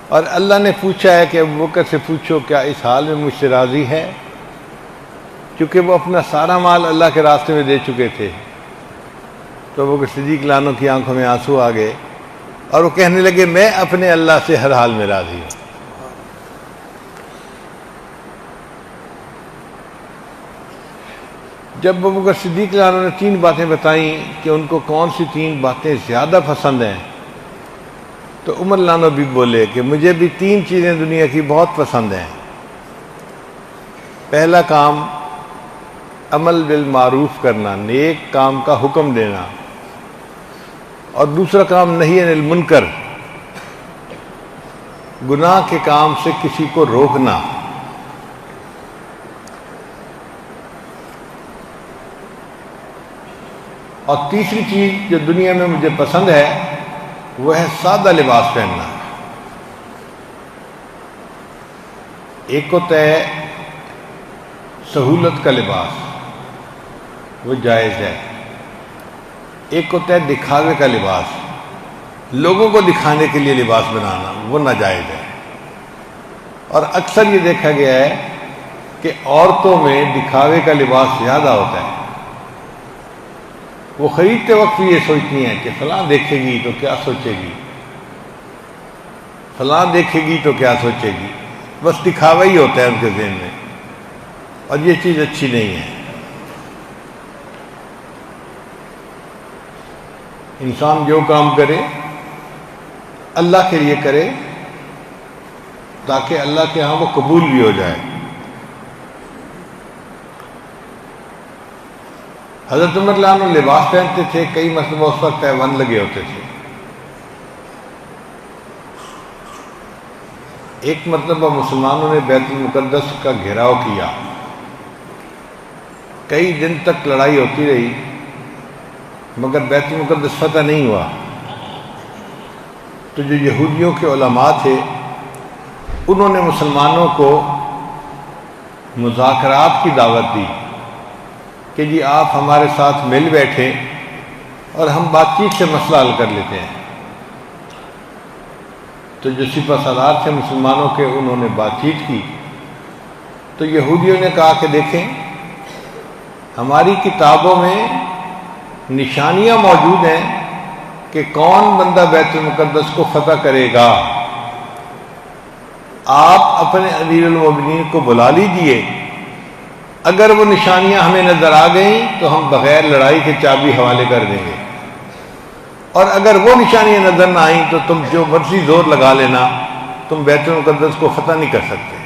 اور اللہ نے پوچھا ہے کہ ابو بکر سے پوچھو کیا اس حال میں مجھ سے راضی ہے، کیونکہ وہ اپنا سارا مال اللہ کے راستے میں دے چکے تھے۔ تو ابو بکر صدیق لانو کی آنکھوں میں آنسو آ گئے اور وہ کہنے لگے، میں اپنے اللہ سے ہر حال میں راضی ہوں۔ جب ابو بکر صدیق لانو نے 3 باتیں بتائیں کہ ان کو کون سی 3 باتیں زیادہ پسند ہیں، تو عمر لانو بھی بولے کہ مجھے بھی 3 چیزیں دنیا کی بہت پسند ہیں۔ پہلا کام عمل بالمعروف کرنا، نیک کام کا حکم دینا، اور دوسرا کام نہی عن المنکر، گناہ کے کام سے کسی کو روکنا۔ اور تیسری چیز جو دنیا میں مجھے پسند ہے وہ ہے سادہ لباس پہننا۔ ایک ہوتا ہے سہولت کا لباس، وہ جائز ہے۔ ایک ہوتا ہے دکھاوے کا لباس، لوگوں کو دکھانے کے لیے لباس بنانا، وہ ناجائز ہے۔ اور اکثر یہ دیکھا گیا ہے کہ عورتوں میں دکھاوے کا لباس زیادہ ہوتا ہے۔ وہ خریدتے وقت بھی یہ سوچتی ہیں کہ فلاں دیکھے گی تو کیا سوچے گی، فلاں دیکھے گی تو کیا سوچے گی، بس دکھاوا ہی ہوتا ہے ان کے ذہن میں، اور یہ چیز اچھی نہیں ہے۔ انسان جو کام کرے اللہ کے لیے کرے تاکہ اللہ کے ہاں وہ قبول بھی ہو جائے۔ حضرت عمر لانو لباس پہنتے تھے، کئی مرتبہ اس پر پیوند لگے ہوتے تھے۔ ایک مرتبہ مسلمانوں نے بیت المقدس کا گھیراؤ کیا، کئی دن تک لڑائی ہوتی رہی مگر بیت المقدس فتح نہیں ہوا۔ تو جو یہودیوں کے علماء تھے انہوں نے مسلمانوں کو مذاکرات کی دعوت دی کہ جی آپ ہمارے ساتھ مل بیٹھیں اور ہم بات چیت سے مسئلہ حل کر لیتے ہیں۔ تو جو سپہ سالار تھے مسلمانوں کے، انہوں نے بات چیت کی تو یہودیوں نے کہا کہ دیکھیں ہماری کتابوں میں نشانیاں موجود ہیں کہ کون بندہ بیت المقدس کو فتح کرے گا، آپ اپنے امیر المومنین کو بلا لیجئے، اگر وہ نشانیاں ہمیں نظر آ گئیں تو ہم بغیر لڑائی کے چابی حوالے کر دیں گے، اور اگر وہ نشانیاں نظر نہ آئیں تو تم جو مرضی زور لگا لینا، تم بیت المقدس کو فتح نہیں کر سکتے۔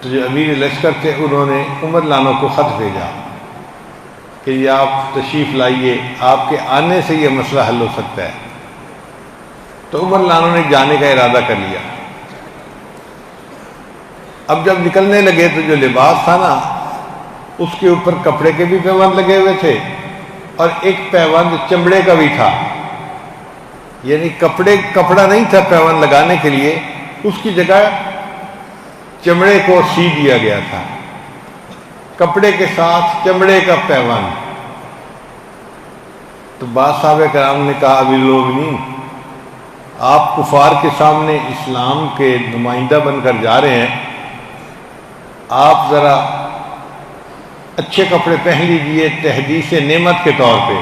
تو جو امیر لشکر تھے انہوں نے عمر لانو کو خط بھیجا کہ یہ آپ تشریف لائیے، آپ کے آنے سے یہ مسئلہ حل ہو سکتا ہے۔ تو عمر لانو نے جانے کا ارادہ کر لیا۔ اب جب نکلنے لگے تو جو لباس تھا نا اس کے اوپر کپڑے کے بھی پیوند لگے ہوئے تھے اور ایک پیوند چمڑے کا بھی تھا، یعنی کپڑا نہیں تھا پیوند لگانے کے لیے، اس کی جگہ چمڑے کو سی دیا گیا تھا، کپڑے کے ساتھ چمڑے کا پیوند۔ تو بعض صحابہ کرام نے کہا ابھی لوگ نہیں، آپ کفار کے سامنے اسلام کے نمائندہ بن کر جا رہے ہیں، آپ ذرا اچھے کپڑے پہن لیجئے تحدیث نعمت کے طور پہ،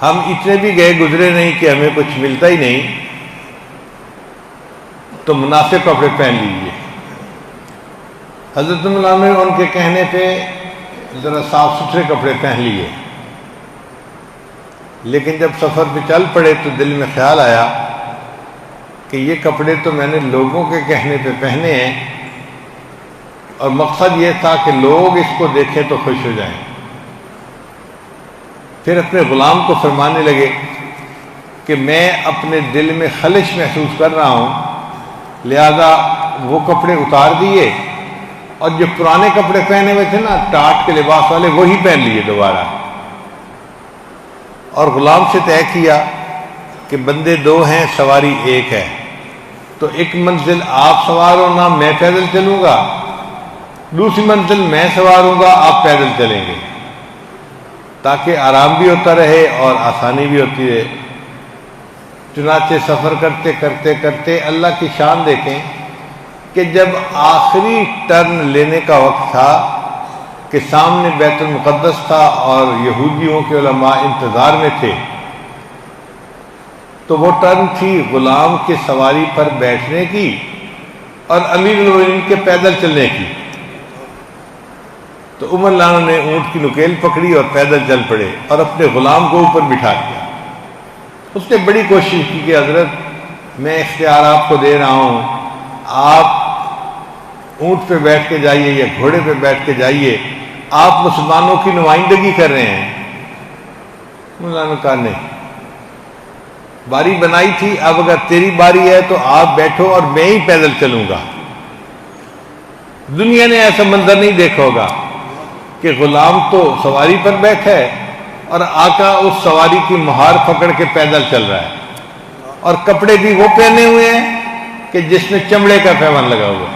ہم اتنے بھی گئے گزرے نہیں کہ ہمیں کچھ ملتا ہی نہیں، تو مناسب کپڑے پہن لیجئے۔ حضرت مولانا نے ان کے کہنے پہ ذرا صاف ستھرے کپڑے پہن لیے، لیکن جب سفر پہ چل پڑے تو دل میں خیال آیا کہ یہ کپڑے تو میں نے لوگوں کے کہنے پہ پہنے ہیں، اور مقصد یہ تھا کہ لوگ اس کو دیکھیں تو خوش ہو جائیں۔ پھر اپنے غلام کو فرمانے لگے کہ میں اپنے دل میں خلش محسوس کر رہا ہوں، لہذا وہ کپڑے اتار دیے، اور جو پرانے کپڑے پہنے ہوئے تھے نا ٹاٹ کے لباس والے، وہی پہن لیے دوبارہ، اور غلام سے طے کیا کہ بندے دو ہیں سواری ایک ہے، تو ایک منزل آپ سوار ہونا، میں پیدل چلوں گا، دوسری منزل میں سوار ہوں گا، آپ پیدل چلیں گے، تاکہ آرام بھی ہوتا رہے اور آسانی بھی ہوتی رہے۔ چنانچہ سفر کرتے کرتے کرتے اللہ کی شان دیکھیں کہ جب آخری ٹرن لینے کا وقت تھا کہ سامنے بیت المقدس تھا اور یہودیوں کے علماء انتظار میں تھے، تو وہ ٹرن تھی غلام کے سواری پر بیٹھنے کی اور امیر المومنین کے پیدل چلنے کی۔ تو عمر لانا نے اونٹ کی نکیل پکڑی اور پیدل چل پڑے اور اپنے غلام کو اوپر بٹھا دیا۔ اس نے بڑی کوشش کی کہ حضرت میں اختیار آپ کو دے رہا ہوں، آپ اونٹ پہ بیٹھ کے جائیے یا گھوڑے پہ بیٹھ کے جائیے، آپ مسلمانوں کی نمائندگی کر رہے ہیں۔ مولانا نے کہا نہیں، باری بنائی تھی، اب اگر تیری باری ہے تو آپ بیٹھو اور میں ہی پیدل چلوں گا۔ دنیا نے ایسا منظر نہیں دیکھا ہوگا کہ غلام تو سواری پر بیٹھا ہے اور آقا اس سواری کی مہار پکڑ کے پیدل چل رہا ہے، اور کپڑے بھی وہ پہنے ہوئے ہیں کہ جس میں چمڑے کا پیوند لگا ہوا ہے۔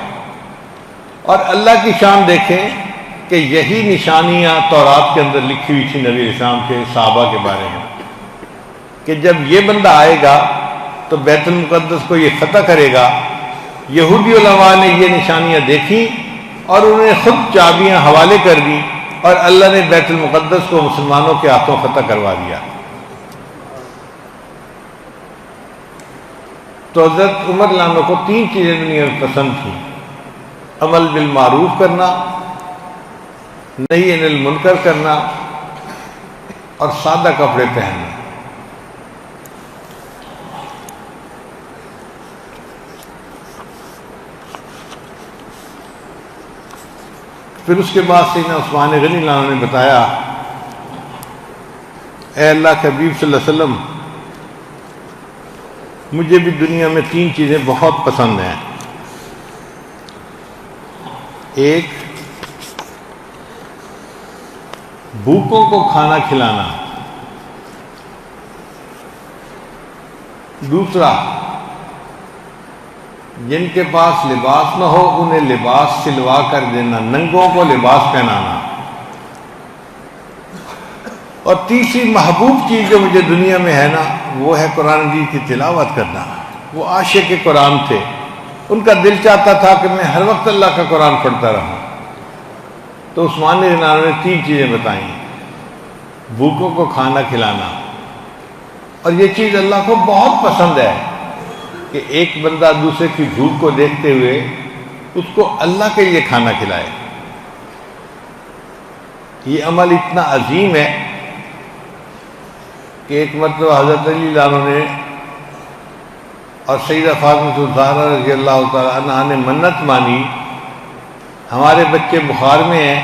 اور اللہ کی شان دیکھیں کہ یہی نشانیاں تورات کے اندر لکھی ہوئی تھی نبی اسلام کے صحابہ کے بارے میں، کہ جب یہ بندہ آئے گا تو بیت المقدس کو یہ فتح کرے گا۔ یہودی علماء نے یہ نشانیاں دیکھی اور انہوں نے خود چابیاں حوالے کر دی، اور اللہ نے بیت المقدس کو مسلمانوں کے ہاتھوں فتح کروا دیا۔ تو حضرت عمر لانو کو تین چیزیں دنیا میں پسند تھیں: عمل بالمعروف کرنا، نہی عن المنکر کرنا، اور سادہ کپڑے پہننا۔ پھر اس کے بعد سیدنا عثمان غنی لانا نے بتایا، اے اللہ کے حبیب صلی اللہ علیہ وسلم، مجھے بھی دنیا میں تین چیزیں بہت پسند ہیں۔ ایک، بھوکوں کو کھانا کھلانا، دوسرا جن کے پاس لباس نہ ہو انہیں لباس سلوا کر دینا، ننگوں کو لباس پہنانا، اور تیسری محبوب چیز جو مجھے دنیا میں ہے نا وہ ہے قرآن مجید کی تلاوت کرنا۔ وہ عاشق قرآن تھے، ان کا دل چاہتا تھا کہ میں ہر وقت اللہ کا قرآن پڑھتا رہوں۔ تو عثمان غنی نے تین چیزیں بتائیں: بھوکوں کو کھانا کھلانا، اور یہ چیز اللہ کو بہت پسند ہے کہ ایک بندہ دوسرے کی بھوک کو دیکھتے ہوئے اس کو اللہ کے لیے کھانا کھلائے۔ یہ عمل اتنا عظیم ہے کہ ایک مرتبہ حضرت علی عنہ نے اور سیدہ فاطمہ الزہرا رضی اللہ تعالی عنہا نے منت مانی، ہمارے بچے بخار میں ہیں،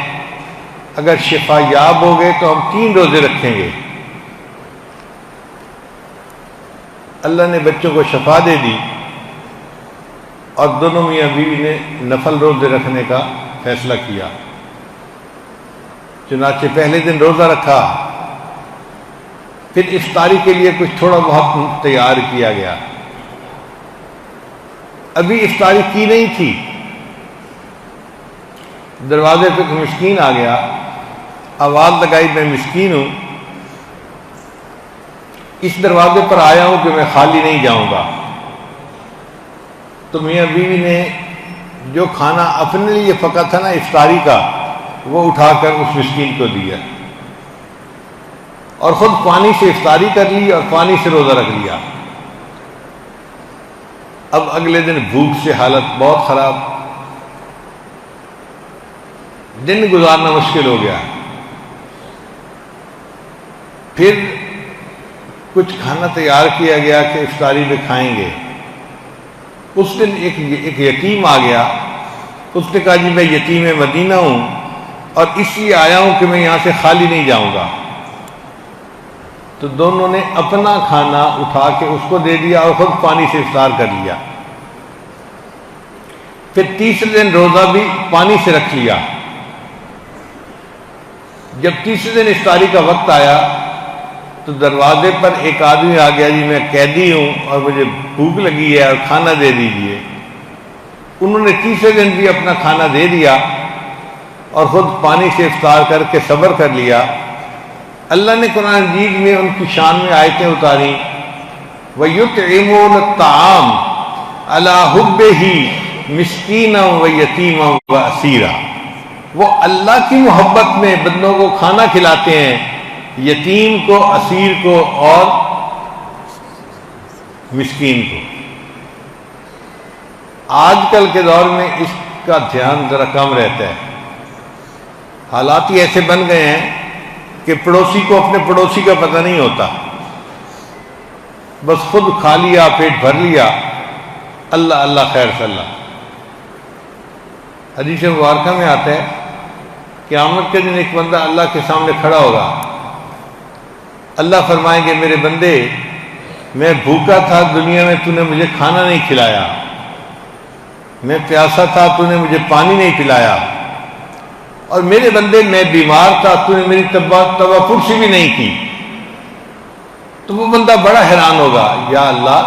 اگر شفا یاب ہو گئے تو ہم 3 روزے رکھیں گے۔ اللہ نے بچوں کو شفا دے دی، اور دونوں میاں بیوی نے نفل روزے رکھنے کا فیصلہ کیا۔ چنانچہ پہلے دن روزہ رکھا، پھر افطاری کے لیے کچھ تھوڑا بہت تیار کیا گیا۔ ابھی افطاری کی نہیں تھی، دروازے پہ کوئی مسکین آ گیا، آواز لگائی میں مسکین ہوں، اس دروازے پر آیا ہوں کہ میں خالی نہیں جاؤں گا۔ تو میاں بیوی نے جو کھانا اپنے لیے پکا تھا نا افطاری کا، وہ اٹھا کر اس مسکین کو دیا، اور خود پانی سے افطاری کر لی اور پانی سے روزہ رکھ لیا۔ اب اگلے دن بھوک سے حالت بہت خراب، دن گزارنا مشکل ہو گیا۔ پھر کچھ کھانا تیار کیا گیا کہ افطاری میں کھائیں گے۔ اس دن ایک یتیم آ گیا، اس نے کہا جی میں یتیم مدینہ ہوں اور اس لیے آیا ہوں کہ میں یہاں سے خالی نہیں جاؤں گا۔ تو دونوں نے اپنا کھانا اٹھا کے اس کو دے دیا اور خود پانی سے افطار کر لیا۔ پھر تیسرے دن روزہ بھی پانی سے رکھ لیا۔ جب تیسرے دن افطاری کا وقت آیا تو دروازے پر ایک آدمی آ گیا، جی میں قیدی ہوں اور مجھے بھوک لگی ہے اور کھانا دے دیجیے۔ انہوں نے تیسرے دن بھی اپنا کھانا دے دیا اور خود پانی سے افطار کر کے صبر کر لیا۔ اللہ نے قرآن مجید میں ان کی شان میں آیتیں اتاری، وَيُطْعِمُونَ الطَّعَامَ عَلَىٰ حُبِّهِ مِسْكِينًا وَيَتِيمًا وَأَسِيرًا۔ وہ اللہ کی محبت میں بندوں کو کھانا کھلاتے ہیں، یتیم کو، اسیر کو اور مسکین کو۔ آج کل کے دور میں اس کا دھیان ذرا کم رہتا ہے۔ حالات ہی ایسے بن گئے ہیں کہ پڑوسی کو اپنے پڑوسی کا پتہ نہیں ہوتا، بس خود کھا لیا، پیٹ بھر لیا، اللہ اللہ خیر صلی اللہ۔ حدیث مبارکہ میں آتا ہے قیامت کے دن ایک بندہ اللہ کے سامنے کھڑا ہوگا، اللہ فرمائیں گے میرے بندے میں بھوکا تھا دنیا میں، تو نے مجھے کھانا نہیں کھلایا، میں پیاسا تھا تو نے مجھے پانی نہیں پلایا، اور میرے بندے میں بیمار تھا تو نے میری تبا پرسی بھی نہیں کی۔ تو وہ بندہ بڑا حیران ہوگا، یا اللہ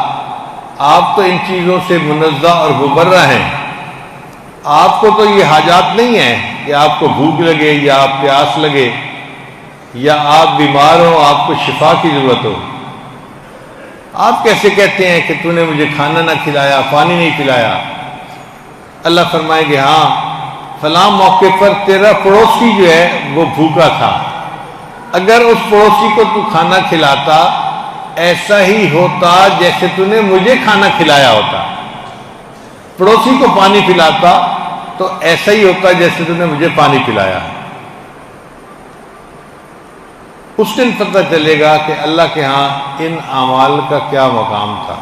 آپ تو ان چیزوں سے منزہ اور مبرہ ہیں، آپ کو تو یہ حاجات نہیں ہیں کہ آپ کو بھوک لگے یا آپ پیاس لگے یا آپ بیمار ہو، آپ کو شفا کی ضرورت ہو، آپ کیسے کہتے ہیں کہ تو نے مجھے کھانا نہ کھلایا، پانی نہیں پلایا؟ اللہ فرمائے گے ہاں فلاں موقع پر تیرا پڑوسی جو ہے وہ بھوکا تھا، اگر اس پڑوسی کو تو کھانا کھلاتا ایسا ہی ہوتا جیسے تو نے مجھے کھانا کھلایا ہوتا، پڑوسی کو پانی پلاتا تو ایسا ہی ہوتا جیسے تو نے مجھے پانی پلایا۔ اس دن پتہ چلے گا کہ اللہ کے ہاں ان اعمال کا کیا مقام تھا۔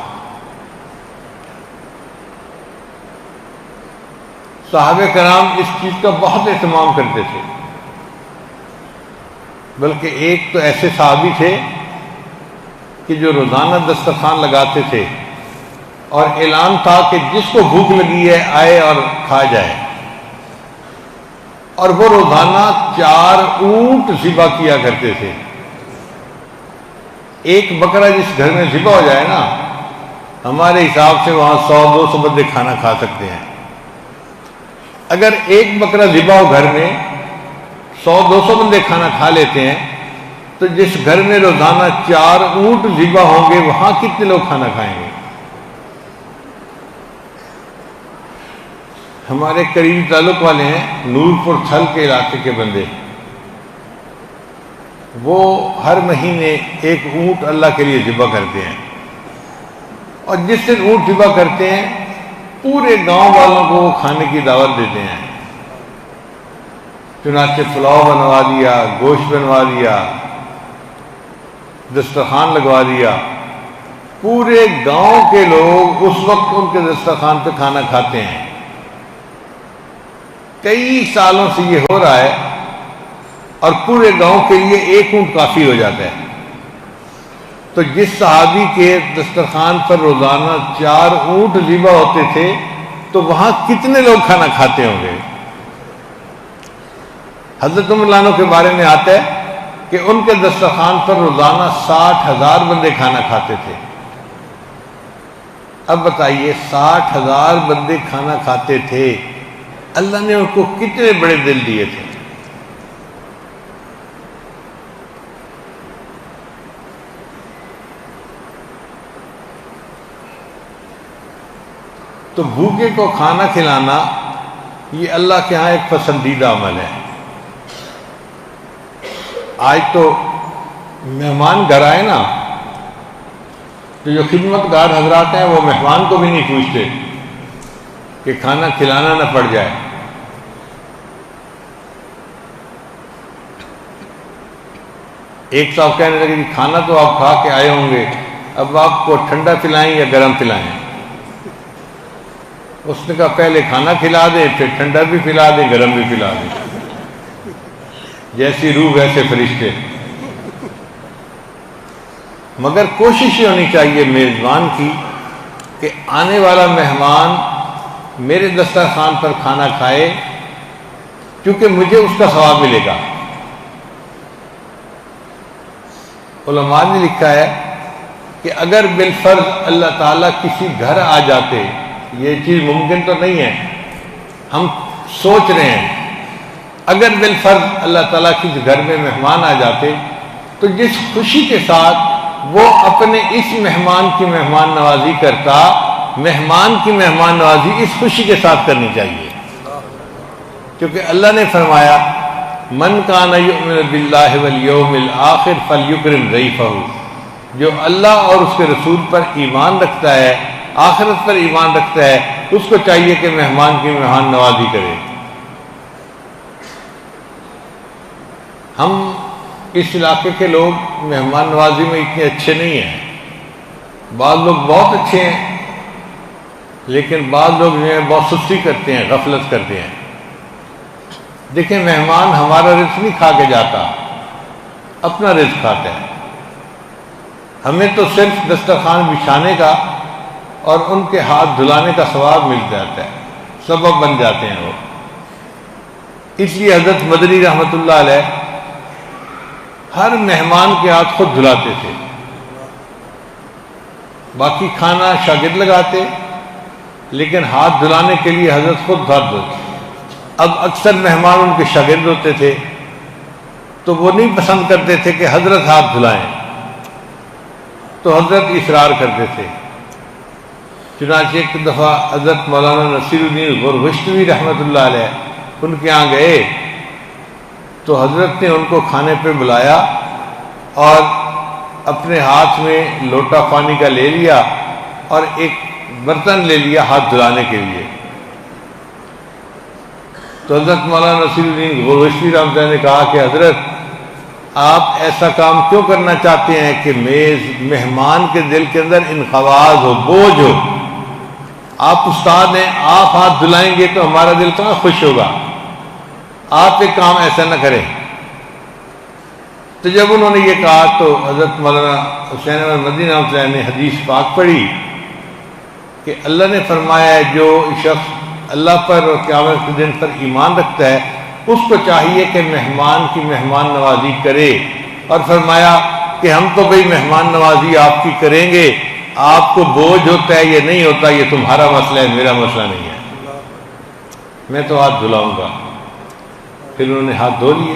صحابہ کرام اس چیز کا بہت اہتمام کرتے تھے، بلکہ ایک تو ایسے صحابی تھے کہ جو روزانہ دسترخوان لگاتے تھے اور اعلان تھا کہ جس کو بھوک لگی ہے آئے اور کھا جائے، اور وہ روزانہ 4 اونٹ ذبح کیا کرتے تھے۔ ایک بکرا جس گھر میں ذبح ہو جائے نا، ہمارے حساب سے وہاں 100-200 بندے کھانا کھا سکتے ہیں۔ اگر ایک بکرا ذبح ہو گھر میں 100-200 بندے کھانا کھا لیتے ہیں، تو جس گھر میں روزانہ 4 اونٹ ذبح ہوں گے وہاں کتنے لوگ کھانا کھائیں گے؟ ہمارے قریبی تعلق والے ہیں نور پور تھل کے علاقے کے بندے، وہ ہر مہینے 1 اونٹ اللہ کے لیے ذبح کرتے ہیں، اور جس دن اونٹ ذبح کرتے ہیں پورے گاؤں والوں کو وہ کھانے کی دعوت دیتے ہیں۔ چنانچہ پلاؤ بنوا دیا، گوشت بنوا دیا، دسترخوان لگوا دیا، پورے گاؤں کے لوگ اس وقت ان کے دسترخوان پہ کھانا کھاتے ہیں۔ کئی سالوں سے یہ ہو رہا ہے، اور پورے گاؤں کے لیے 1 اونٹ کافی ہو جاتا ہے۔ تو جس صحابی کے دسترخوان پر روزانہ 4 اونٹ ذبح ہوتے تھے تو وہاں کتنے لوگ کھانا کھاتے ہوں گے؟ حضرت عمر عنہ کے بارے میں آتا ہے کہ ان کے دسترخوان پر روزانہ 60,000 بندے کھانا کھاتے تھے۔ اب بتائیے 60,000 بندے کھانا کھاتے تھے، اللہ نے ان کو کتنے بڑے دل دیے تھے۔ تو بھوکے کو کھانا کھلانا یہ اللہ کے ہاں ایک پسندیدہ عمل ہے۔ آج تو مہمان گھر آئے نا تو جو خدمت گار حضرات ہیں وہ مہمان کو بھی نہیں پوچھتے کہ کھانا کھلانا نہ پڑ جائے۔ ایک صاحب کہنے لگے کہ کھانا تو آپ کھا کے آئے ہوں گے، اب آپ کو ٹھنڈا پلائیں یا گرم پلائیں؟ اس نے کہا پہلے کھانا کھلا دیں، پھر ٹھنڈا بھی پلا دیں، گرم بھی پلا دیں، جیسی روح ویسے فرشتے۔ مگر کوشش یہ ہونی چاہیے میزبان کی کہ آنے والا مہمان میرے دسترخوان پر کھانا کھائے، کیونکہ مجھے اس کا ثواب ملے گا۔ علماء نے لکھا ہے کہ اگر بالفرض اللہ تعالیٰ کسی گھر آ جاتے، یہ چیز ممکن تو نہیں ہے، ہم سوچ رہے ہیں، اگر بالفرض اللہ تعالیٰ کسی گھر میں مہمان آ جاتے تو جس خوشی کے ساتھ وہ اپنے اس مہمان کی مہمان نوازی کرتا، مہمان کی مہمان نوازی اس خوشی کے ساتھ کرنی چاہیے، کیونکہ اللہ نے فرمایا من کان یؤمن باللہ والیوم الآخر فلیکرم ضیفہ، جو اللہ اور اس کے رسول پر ایمان رکھتا ہے، آخرت پر ایمان رکھتا ہے، اس کو چاہیے کہ مہمان کی مہمان نوازی کرے۔ ہم اس علاقے کے لوگ مہمان نوازی میں اتنے اچھے نہیں ہیں، بعض لوگ بہت اچھے ہیں لیکن بعض لوگ جو ہیں بہت سستی کرتے ہیں، غفلت کرتے ہیں۔ دیکھیں مہمان ہمارا رزق نہیں کھا کے جاتا، اپنا رزق کھاتا ہے، ہمیں تو صرف دسترخوان بچھانے کا اور ان کے ہاتھ دھلانے کا ثواب مل جاتا ہے، سبب بن جاتے ہیں وہ۔ اس لیے حضرت مدنی رحمۃ اللہ علیہ ہر مہمان کے ہاتھ خود دھلاتے تھے، باقی کھانا شاگرد لگاتے، لیکن ہاتھ دھلانے کے لیے حضرت خود ہاتھ دھوتے۔ اب اکثر مہمان ان کے شاگرد ہوتے تھے تو وہ نہیں پسند کرتے تھے کہ حضرت ہاتھ دھلائیں، تو حضرت اصرار کرتے تھے۔ چنانچہ ایک دفعہ حضرت مولانا نصیر الدین غرغشتوی رحمۃ اللہ علیہ ان کے یہاں گئے تو حضرت نے ان کو کھانے پہ بلایا اور اپنے ہاتھ میں لوٹا پانی کا لے لیا اور ایک برتن لے لیا ہاتھ دھلانے کے لیے۔ تو حضرت مولانا نصیر الدین غرغشتوی رحمۃ اللہ نے کہا کہ حضرت آپ ایسا کام کیوں کرنا چاہتے ہیں کہ مہمان کے دل کے اندر انقباض ہو، بوجھ ہو؟ آپ استاد ہیں، آپ ہاتھ دھلائیں گے تو ہمارا دل کہاں خوش ہوگا، آپ ایک کام ایسا نہ کریں۔ تو جب انہوں نے یہ کہا تو حضرت مولانا حسین احمد مدنی رحمۃ اللہ نے حدیث پاک پڑھی کہ اللہ نے فرمایا ہے جو شخص اللہ پر اور قیامت کے دن پر ایمان رکھتا ہے اس کو چاہیے کہ مہمان کی مہمان نوازی کرے، اور فرمایا کہ ہم تو بھئی مہمان نوازی آپ کی کریں گے، آپ کو بوجھ ہوتا ہے یہ نہیں ہوتا، یہ تمہارا مسئلہ ہے، میرا مسئلہ نہیں ہے، میں تو ہاتھ دھلاؤں گا۔ پھر انہوں نے ہاتھ دھو لیے۔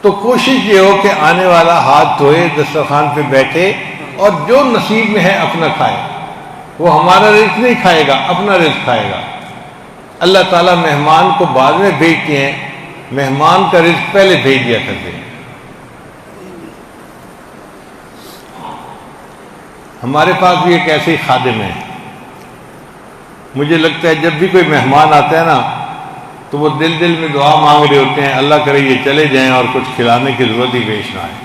تو کوشش یہ ہو کہ آنے والا ہاتھ دھوئے، دسترخوان پہ بیٹھے اور جو نصیب میں ہے اپنا کھائے، وہ ہمارا رزق نہیں کھائے گا، اپنا رزق کھائے گا۔ اللہ تعالیٰ مہمان کو بعد میں بھیجتے ہیں، مہمان کا رزق پہلے بھیج دیا کرتے ہیں۔ ہمارے پاس بھی ایک ایسے ہی خادم ہے، مجھے لگتا ہے جب بھی کوئی مہمان آتا ہے نا تو وہ دل دل میں دعا مانگ رہے ہوتے ہیں، اللہ کرے یہ چلے جائیں اور کچھ کھلانے کی ضرورت ہی پیش نہ آئے۔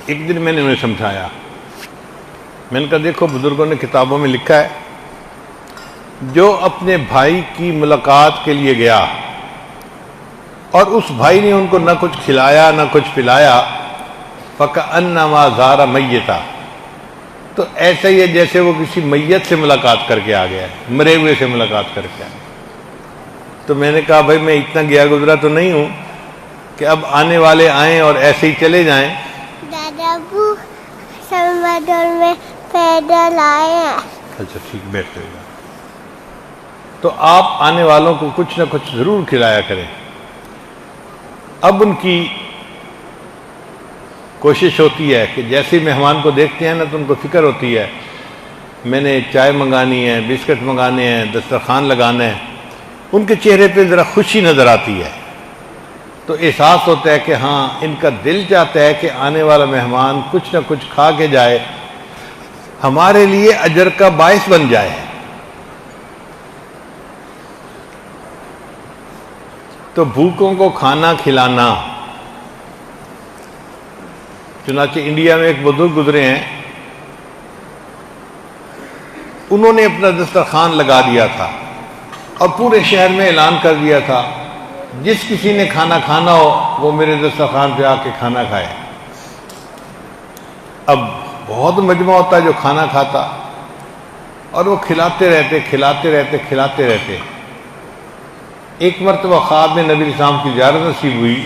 ایک دن میں نے انہیں سمجھایا، میں نے کہا دیکھو بزرگوں نے کتابوں میں لکھا ہے جو اپنے بھائی کی ملاقات کے لیے گیا اور اس بھائی نے ان کو نہ کچھ کھلایا نہ کچھ پلایا، فَكَأَنَّمَا زَارَ مَيِّتًا، تو ایسا ہی ہے جیسے وہ کسی میت سے ملاقات کر کے آ گیا ہے، مرے ہوئے سے ملاقات کر کے آ گیا۔ تو میں نے کہا بھائی میں اتنا گیا گزرا تو نہیں ہوں کہ اب آنے والے آئیں اور ایسے ہی چلے جائیں۔ دادا کو سلوادور میں پیدل آئے ہیں۔ اچھا ٹھیک، بیٹھ جائے گا۔ تو آپ آنے والوں کو کچھ نہ کچھ ضرور کھلایا کریں۔ اب ان کی کوشش ہوتی ہے کہ جیسے مہمان کو دیکھتے ہیں نا تو ان کو فکر ہوتی ہے میں نے چائے منگانی ہے، بسکٹ منگانے ہیں، دسترخوان لگانا ہے، ان کے چہرے پہ ذرا خوشی نظر آتی ہے، تو احساس ہوتا ہے کہ ہاں ان کا دل چاہتا ہے کہ آنے والا مہمان کچھ نہ کچھ کھا کے جائے، ہمارے لیے اجر کا باعث بن جائے۔ تو بھوکوں کو کھانا کھلانا، چنانچہ انڈیا میں ایک بزرگ گزرے ہیں، انہوں نے اپنا دسترخوان لگا دیا تھا اور پورے شہر میں اعلان کر دیا تھا جس کسی نے کھانا کھانا ہو وہ میرے دسترخوان پہ آ کے کھانا کھائے۔ اب بہت مجمع ہوتا جو کھانا کھاتا اور وہ کھلاتے رہتے۔ ایک مرتبہ خواب میں نبی علیہ السلام کی زیارت نصیب ہوئی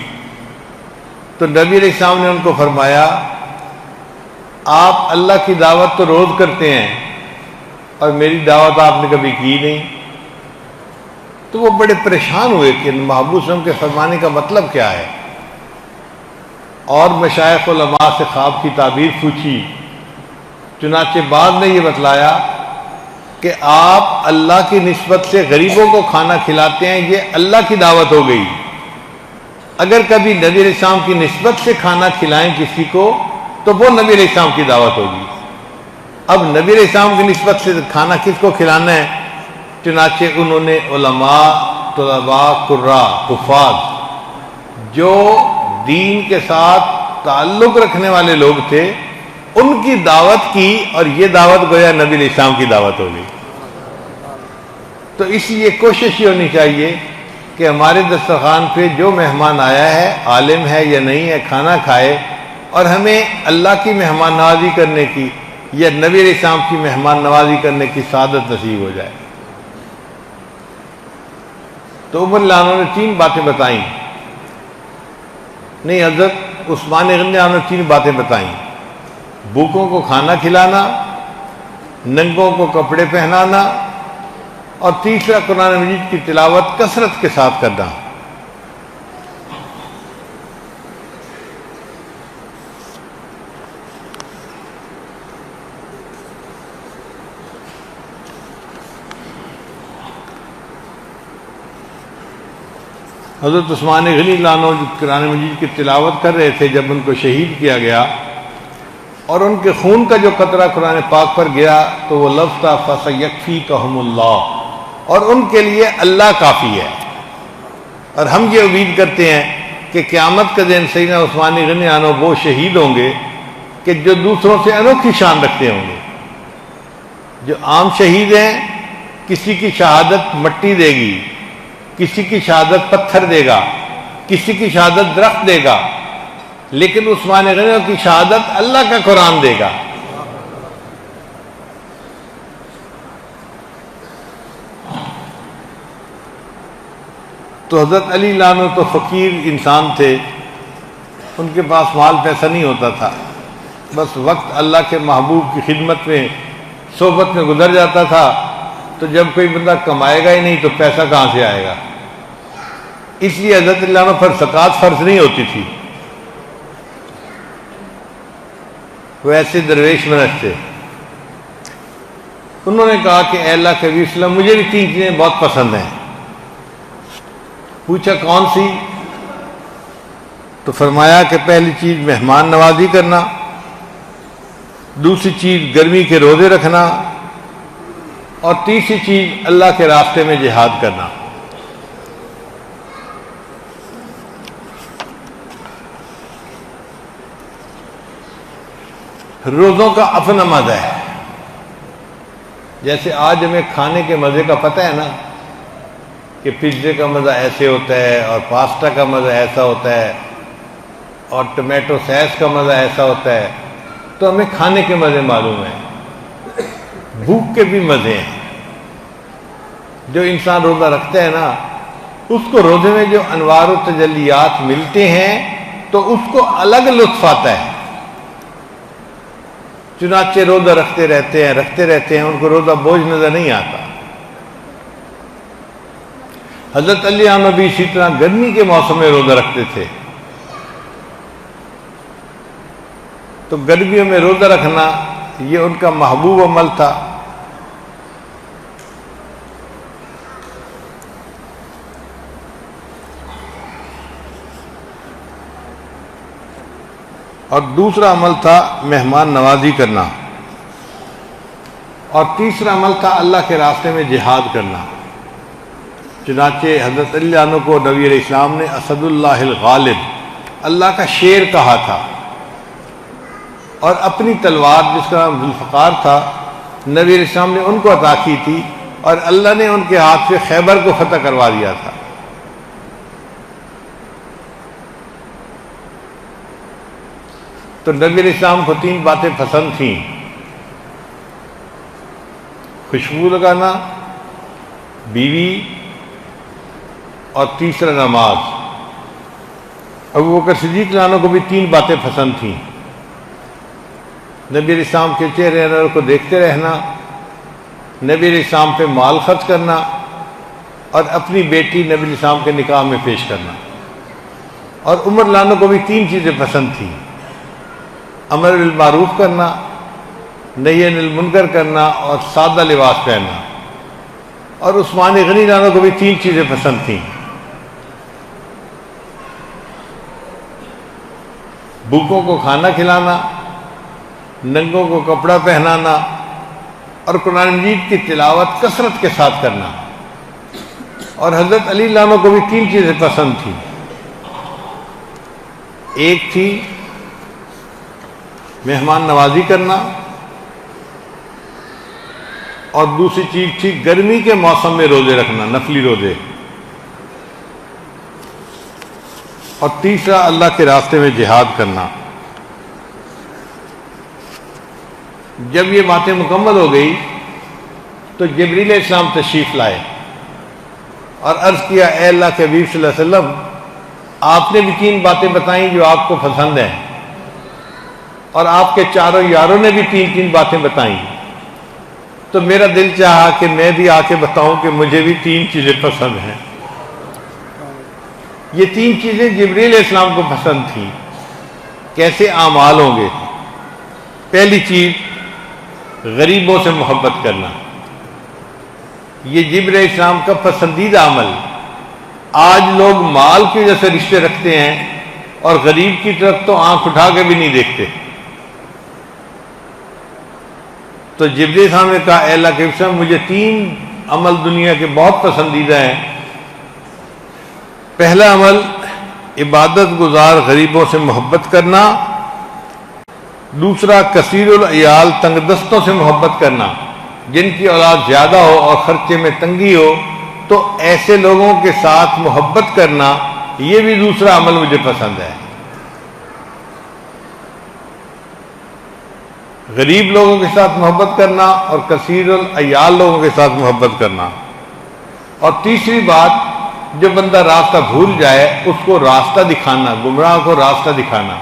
تو نبی علیہ السلام نے ان کو فرمایا آپ اللہ کی دعوت تو روز کرتے ہیں اور میری دعوت آپ نے کبھی کی نہیں۔ تو وہ بڑے پریشان ہوئے کہ محبوب صلی اللہ علیہ وسلم کے فرمانے کا مطلب کیا ہے، اور مشائخ علماء سے خواب کی تعبیر پوچھی، چنانچہ بعد نے یہ بتلایا کہ آپ اللہ کی نسبت سے غریبوں کو کھانا کھلاتے ہیں، یہ اللہ کی دعوت ہو گئی۔ اگر کبھی نبی علیہ السلام کی نسبت سے کھانا کھلائیں کسی کو تو وہ نبی علیہ السلام کی دعوت ہوگی۔ اب نبی علیہ السلام کی نسبت سے کھانا کس کو کھلانا ہے؟ چنانچہ انہوں نے علماء، طلباء، قراء، حفاظ، جو دین کے ساتھ تعلق رکھنے والے لوگ تھے ان کی دعوت کی، اور یہ دعوت گویا نبی علیہ السلام کی دعوت ہو گئی۔ تو اس لیے کوشش یہ ہونی چاہیے کہ ہمارے دسترخوان پہ جو مہمان آیا ہے، عالم ہے یا نہیں ہے، کھانا کھائے، اور ہمیں اللہ کی مہمان نوازی کرنے کی یا نبی علیہ السلام کی مہمان نوازی کرنے کی سعادت نصیب ہو جائے۔ تو عمر اللہ عنہ نے 3 باتیں بتائیں، نہیں حضرت عثمان غنی نے 3 باتیں بتائیں: بھوکوں کو کھانا کھلانا، ننگوں کو کپڑے پہنانا، اور تیسرا قرآن مجید کی تلاوت کثرت کے ساتھ کرنا۔ حضرت عثمان غنی اللہ عنہ جو قرآن مجید کی تلاوت کر رہے تھے، جب ان کو شہید کیا گیا اور ان کے خون کا جو قطرہ قرآن پاک پر گیا تو وہ لفظ تھا فَسَيَكْفِيكَهُمُ اللَّهُ، اور ان کے لیے اللہ کافی ہے۔ اور ہم یہ امید کرتے ہیں کہ قیامت کے دن سیدنا عثمان غنی عنہ وہ شہید ہوں گے کہ جو دوسروں سے انوکھی شان رکھتے ہوں گے۔ جو عام شہید ہیں، کسی کی شہادت مٹی دے گی، کسی کی شہادت پتھر دے گا، کسی کی شہادت درخت دے گا، لیکن عثمان غنی کی شہادت اللہ کا قرآن دے گا۔ تو حضرت علی اللہ عنہ تو فقیر انسان تھے، ان کے پاس مال پیسہ نہیں ہوتا تھا، بس وقت اللہ کے محبوب کی خدمت میں، صحبت میں گزر جاتا تھا، تو جب کوئی بندہ کمائے گا ہی نہیں تو پیسہ کہاں سے آئے گا؟ اس لیے حضرت اللہ عنہ پر زکوٰۃ فرض نہیں ہوتی تھی، وہ ایسے درویش منش تھے۔ انہوں نے کہا کہ اے اللہ کے نبی صلی اللہ علیہ وسلم، مجھے بھی 3 چیزیں بہت پسند ہیں۔ پوچھا کون سی؟ تو فرمایا کہ پہلی چیز مہمان نوازی کرنا، دوسری چیز گرمی کے روزے رکھنا، اور تیسری چیز اللہ کے راستے میں جہاد کرنا۔ روزوں کا اپنا مزہ ہے، جیسے آج ہمیں کھانے کے مزے کا پتہ ہے نا کہ پیزے کا مزہ ایسے ہوتا ہے، اور پاستا کا مزہ ایسا ہوتا ہے، اور ٹمیٹو ساس کا مزہ ایسا ہوتا ہے، تو ہمیں کھانے کے مزے معلوم ہیں، بھوک کے بھی مزے ہیں۔ جو انسان روزہ رکھتا ہے نا، اس کو روزے میں جو انوار و تجلیات ملتے ہیں تو اس کو الگ لطف آتا ہے۔ چنانچہ روزہ رکھتے رہتے ہیں، ان کو روزہ بوجھ نظر نہیں آتا۔ حضرت علی عنہ بھی اسی طرح گرمی کے موسم میں روزہ رکھتے تھے. تو گرمیوں میں روزہ رکھنا یہ ان کا محبوب عمل تھا. اور دوسرا عمل تھا مہمان نوازی کرنا. اور تیسرا عمل تھا اللہ کے راستے میں جہاد کرنا. چنانچہ حضرت علی عنہ کو نبی علیہ السلام نے اسد اللہ الغالب، اللہ کا شیر کہا تھا. اور اپنی تلوار جس کا نام ذوالفقار تھا نبی علیہ السلام نے ان کو عطا کی تھی، اور اللہ نے ان کے ہاتھ سے خیبر کو فتح کروا دیا تھا. تو نبی علیہ السلام کو 3 باتیں پسند تھیں: خوشبو لگانا، بیوی، اور تیسرا نماز. ابوبکر صدیق عنہ کو بھی 3 باتیں پسند تھیں: نبی علیہ السلام کے چہرے انور کو دیکھتے رہنا، نبی علیہ السلام پہ مال خرچ کرنا، اور اپنی بیٹی نبی علیہ السلام کے نکاح میں پیش کرنا. اور عمر عنہ کو بھی 3 چیزیں پسند تھیں: امر بالمعروف کرنا، نہی عن المنکر کرنا، اور سادہ لباس پہننا. اور عثمان غنی عنہ کو بھی 3 چیزیں پسند تھیں: بھوکوں کو کھانا کھلانا، ننگوں کو کپڑا پہنانا، اور قرآن مجید کی تلاوت کثرت کے ساتھ کرنا. اور حضرت علی عنہ کو بھی 3 چیزیں پسند تھیں: ایک تھی مہمان نوازی کرنا، اور دوسری چیز تھی گرمی کے موسم میں روزے رکھنا، نفلی روزے، اور تیسرا اللہ کے راستے میں جہاد کرنا. جب یہ باتیں مکمل ہو گئی تو جبریل علیہ السلام تشریف لائے اور عرض کیا: اے اللہ کے حبیب صلی اللہ علیہ وسلم، آپ نے بھی 3 باتیں بتائیں جو آپ کو پسند ہیں، اور آپ کے چاروں یاروں نے بھی 3 باتیں بتائیں. تو میرا دل چاہا کہ میں بھی آ کے بتاؤں کہ مجھے بھی 3 چیزیں پسند ہیں. یہ 3 چیزیں جبریل علیہ السلام کو پسند تھیں. کیسے اعمال ہوں گے؟ پہلی چیز غریبوں سے محبت کرنا. یہ جبریل علیہ السلام کا پسندیدہ عمل. آج لوگ مال کی وجہ سے رشتے رکھتے ہیں اور غریب کی طرف تو آنکھ اٹھا کے بھی نہیں دیکھتے. تو جبریل صاحب نے کہا: اے اللہ کے حبیب، مجھے 3 عمل دنیا کے بہت پسندیدہ ہیں. پہلا عمل عبادت گزار غریبوں سے محبت کرنا. دوسرا کثیر العیال تنگ دستوں سے محبت کرنا. جن کی اولاد زیادہ ہو اور خرچے میں تنگی ہو تو ایسے لوگوں کے ساتھ محبت کرنا، یہ بھی دوسرا عمل مجھے پسند ہے. غریب لوگوں کے ساتھ محبت کرنا اور کثیر العیال لوگوں کے ساتھ محبت کرنا. اور تیسری بات، جو بندہ راستہ بھول جائے اس کو راستہ دکھانا، گمراہ کو راستہ دکھانا.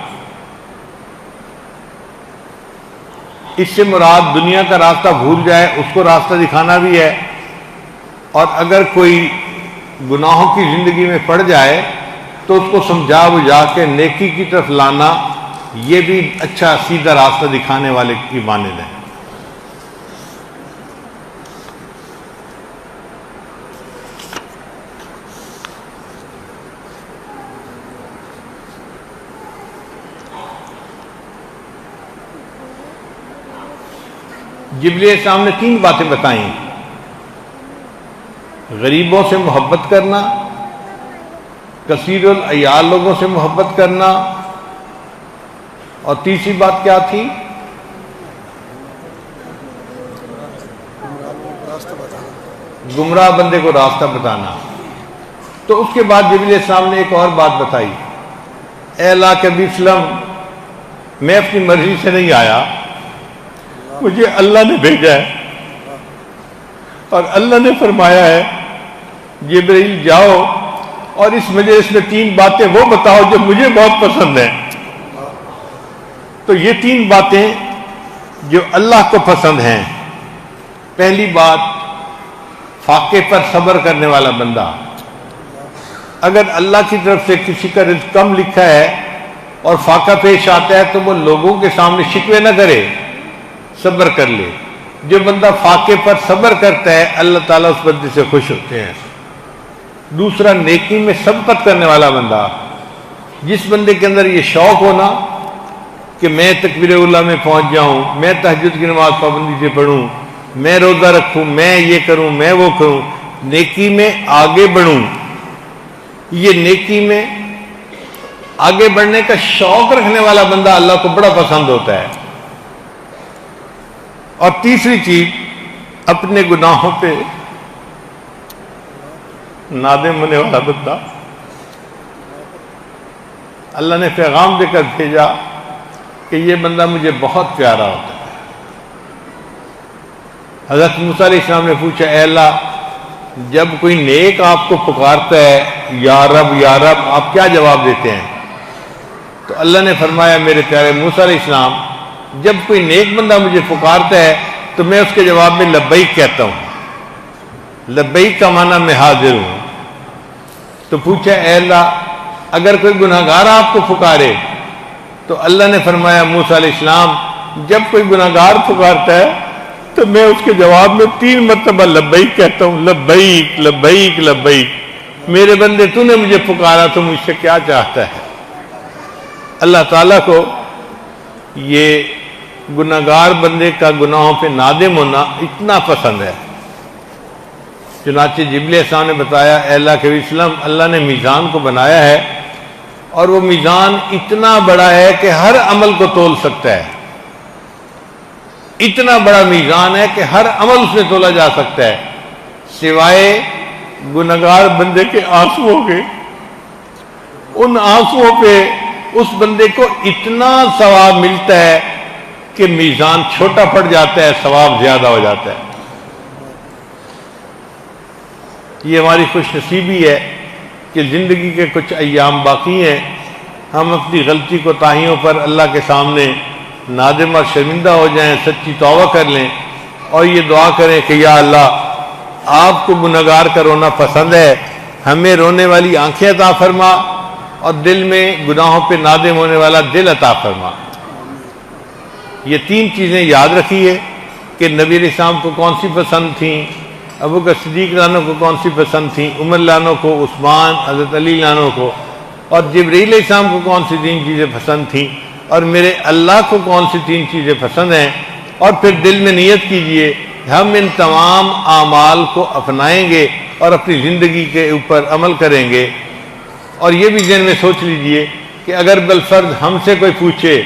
اس سے مراد دنیا کا راستہ بھول جائے اس کو راستہ دکھانا بھی ہے، اور اگر کوئی گناہوں کی زندگی میں پڑ جائے تو اس کو سمجھا بجھا کے نیکی کی طرف لانا، یہ بھی اچھا سیدھا راستہ دکھانے والے کی مانند ہے. جبریل السلام نے 3 باتیں بتائیں: غریبوں سے محبت کرنا، کثیر العیال لوگوں سے محبت کرنا، اور تیسری بات کیا تھی؟ گمراہ بندے کو راستہ بتانا. تو اس کے بعد جبریل السلام نے ایک اور بات بتائی: اے اللہ کے حبیب صلی اللہ علیہ وسلم، میں اپنی مرضی سے نہیں آیا، مجھے اللہ نے بھیجا ہے، اور اللہ نے فرمایا ہے جبریل جاؤ اور اس مجلس میں 3 باتیں وہ بتاؤ جو مجھے بہت پسند ہیں. تو یہ 3 باتیں جو اللہ کو پسند ہیں: پہلی بات، فاقے پر صبر کرنے والا بندہ. اگر اللہ کی طرف سے کسی کا رزق کم لکھا ہے اور فاقہ پیش آتا ہے تو وہ لوگوں کے سامنے شکوے نہ کرے، صبر کر لے۔ جو بندہ فاقے پر صبر کرتا ہے اللہ تعالیٰ اس بندے سے خوش ہوتے ہیں۔ دوسرا، نیکی میں سبقت کرنے والا بندہ، جس بندے کے اندر یہ شوق ہونا کہ میں تکبیر اولیٰ میں پہنچ جاؤں، میں تہجد کی نماز پابندی سے پڑھوں، میں روزہ رکھوں، میں یہ کروں، میں وہ کروں، نیکی میں آگے بڑھوں، یہ نیکی میں آگے بڑھنے کا شوق رکھنے والا بندہ اللہ کو بڑا پسند ہوتا ہے۔ اور تیسری چیز، اپنے گناہوں پہ نادم ہونے والا بندہ، اللہ نے پیغام دے کر بھیجا کہ یہ بندہ مجھے بہت پیارا ہوتا ہے۔ حضرت موسیٰ علیہ السلام نے پوچھا، اے اللہ جب کوئی نیک آپ کو پکارتا ہے یا رب یا رب، آپ کیا جواب دیتے ہیں؟ تو اللہ نے فرمایا، میرے پیارے موسیٰ علیہ السلام، جب کوئی نیک بندہ مجھے پکارتا ہے تو میں اس کے جواب میں لبیک کہتا ہوں۔ لبیک کا معنی میں حاضر ہوں۔ تو پوچھا، اے اللہ اگر کوئی گناہگار آپ کو پکارے؟ تو اللہ نے فرمایا، موسیٰ علیہ السلام جب کوئی گناہگار پکارتا ہے تو میں اس کے جواب میں 3 مرتبہ لبیک کہتا ہوں، لبیک لبیک لبیک۔ میرے بندے تو نے مجھے پکارا تو مجھ سے کیا چاہتا ہے؟ اللہ تعالیٰ کو یہ گناہگار بندے کا گناہوں پہ نادم ہونا اتنا پسند ہے۔ چنانچہ جبریل علیہ السلام نے بتایا، اے اللہ کے وسلم، اللہ نے میزان کو بنایا ہے اور وہ میزان اتنا بڑا ہے کہ ہر عمل کو تول سکتا ہے۔ اتنا بڑا میزان ہے کہ ہر عمل اس میں تولا جا سکتا ہے، سوائے گناہگار بندے کے آنسوؤں کے۔ ان آنسوؤں پہ اس بندے کو اتنا ثواب ملتا ہے کہ میزان چھوٹا پڑ جاتا ہے، ثواب زیادہ ہو جاتا ہے۔ یہ ہماری خوش نصیبی ہے کہ زندگی کے کچھ ایام باقی ہیں، ہم اپنی غلطی کوتاہیوں پر اللہ کے سامنے نادم اور شرمندہ ہو جائیں، سچی توبہ کر لیں اور یہ دعا کریں کہ یا اللہ، آپ کو گنہگار کا رونا پسند ہے، ہمیں رونے والی آنکھیں عطا فرما اور دل میں گناہوں پہ نادم ہونے والا دل عطا فرما۔ یہ 3 چیزیں یاد رکھیے کہ نبی علیہ السلام کو کون سی پسند تھیں، ابو بکر صدیق لانوں کو کون سی پسند تھیں، عمر لانوں کو، عثمان، حضرت علی لانوں کو، اور جبرائیل علیہ السلام کو کون سی 3 چیزیں پسند تھیں، اور میرے اللہ کو کون سی 3 چیزیں پسند ہیں۔ اور پھر دل میں نیت کیجئے ہم ان تمام اعمال کو اپنائیں گے اور اپنی زندگی کے اوپر عمل کریں گے۔ اور یہ بھی ذہن میں سوچ لیجئے کہ اگر بالفرض ہم سے کوئی پوچھے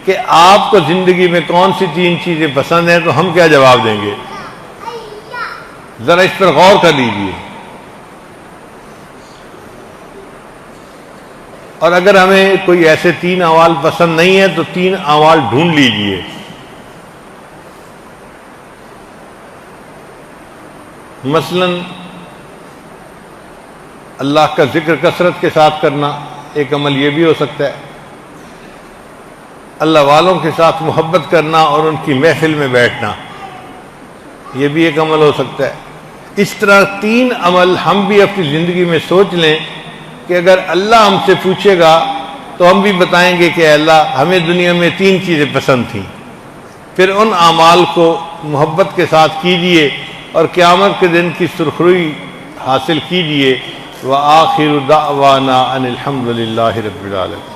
کہ آپ کو زندگی میں کون سی 3 چیزیں پسند ہیں تو ہم کیا جواب دیں گے؟ ذرا اس پر غور کر لیجئے۔ اور اگر ہمیں کوئی ایسے 3 اعمال پسند نہیں ہیں تو 3 اعمال ڈھونڈ لیجئے۔ مثلا اللہ کا ذکر کثرت کے ساتھ کرنا ایک عمل یہ بھی ہو سکتا ہے، اللہ والوں کے ساتھ محبت کرنا اور ان کی محفل میں بیٹھنا، یہ بھی ایک عمل ہو سکتا ہے۔ اس طرح 3 عمل ہم بھی اپنی زندگی میں سوچ لیں کہ اگر اللہ ہم سے پوچھے گا تو ہم بھی بتائیں گے کہ اللہ ہمیں دنیا میں 3 چیزیں پسند تھیں۔ پھر ان اعمال کو محبت کے ساتھ کیجئے اور قیامت کے دن کی سرخروئی حاصل کیجئے۔ وآخر دعوانا ان الحمد للہ رب العالمین۔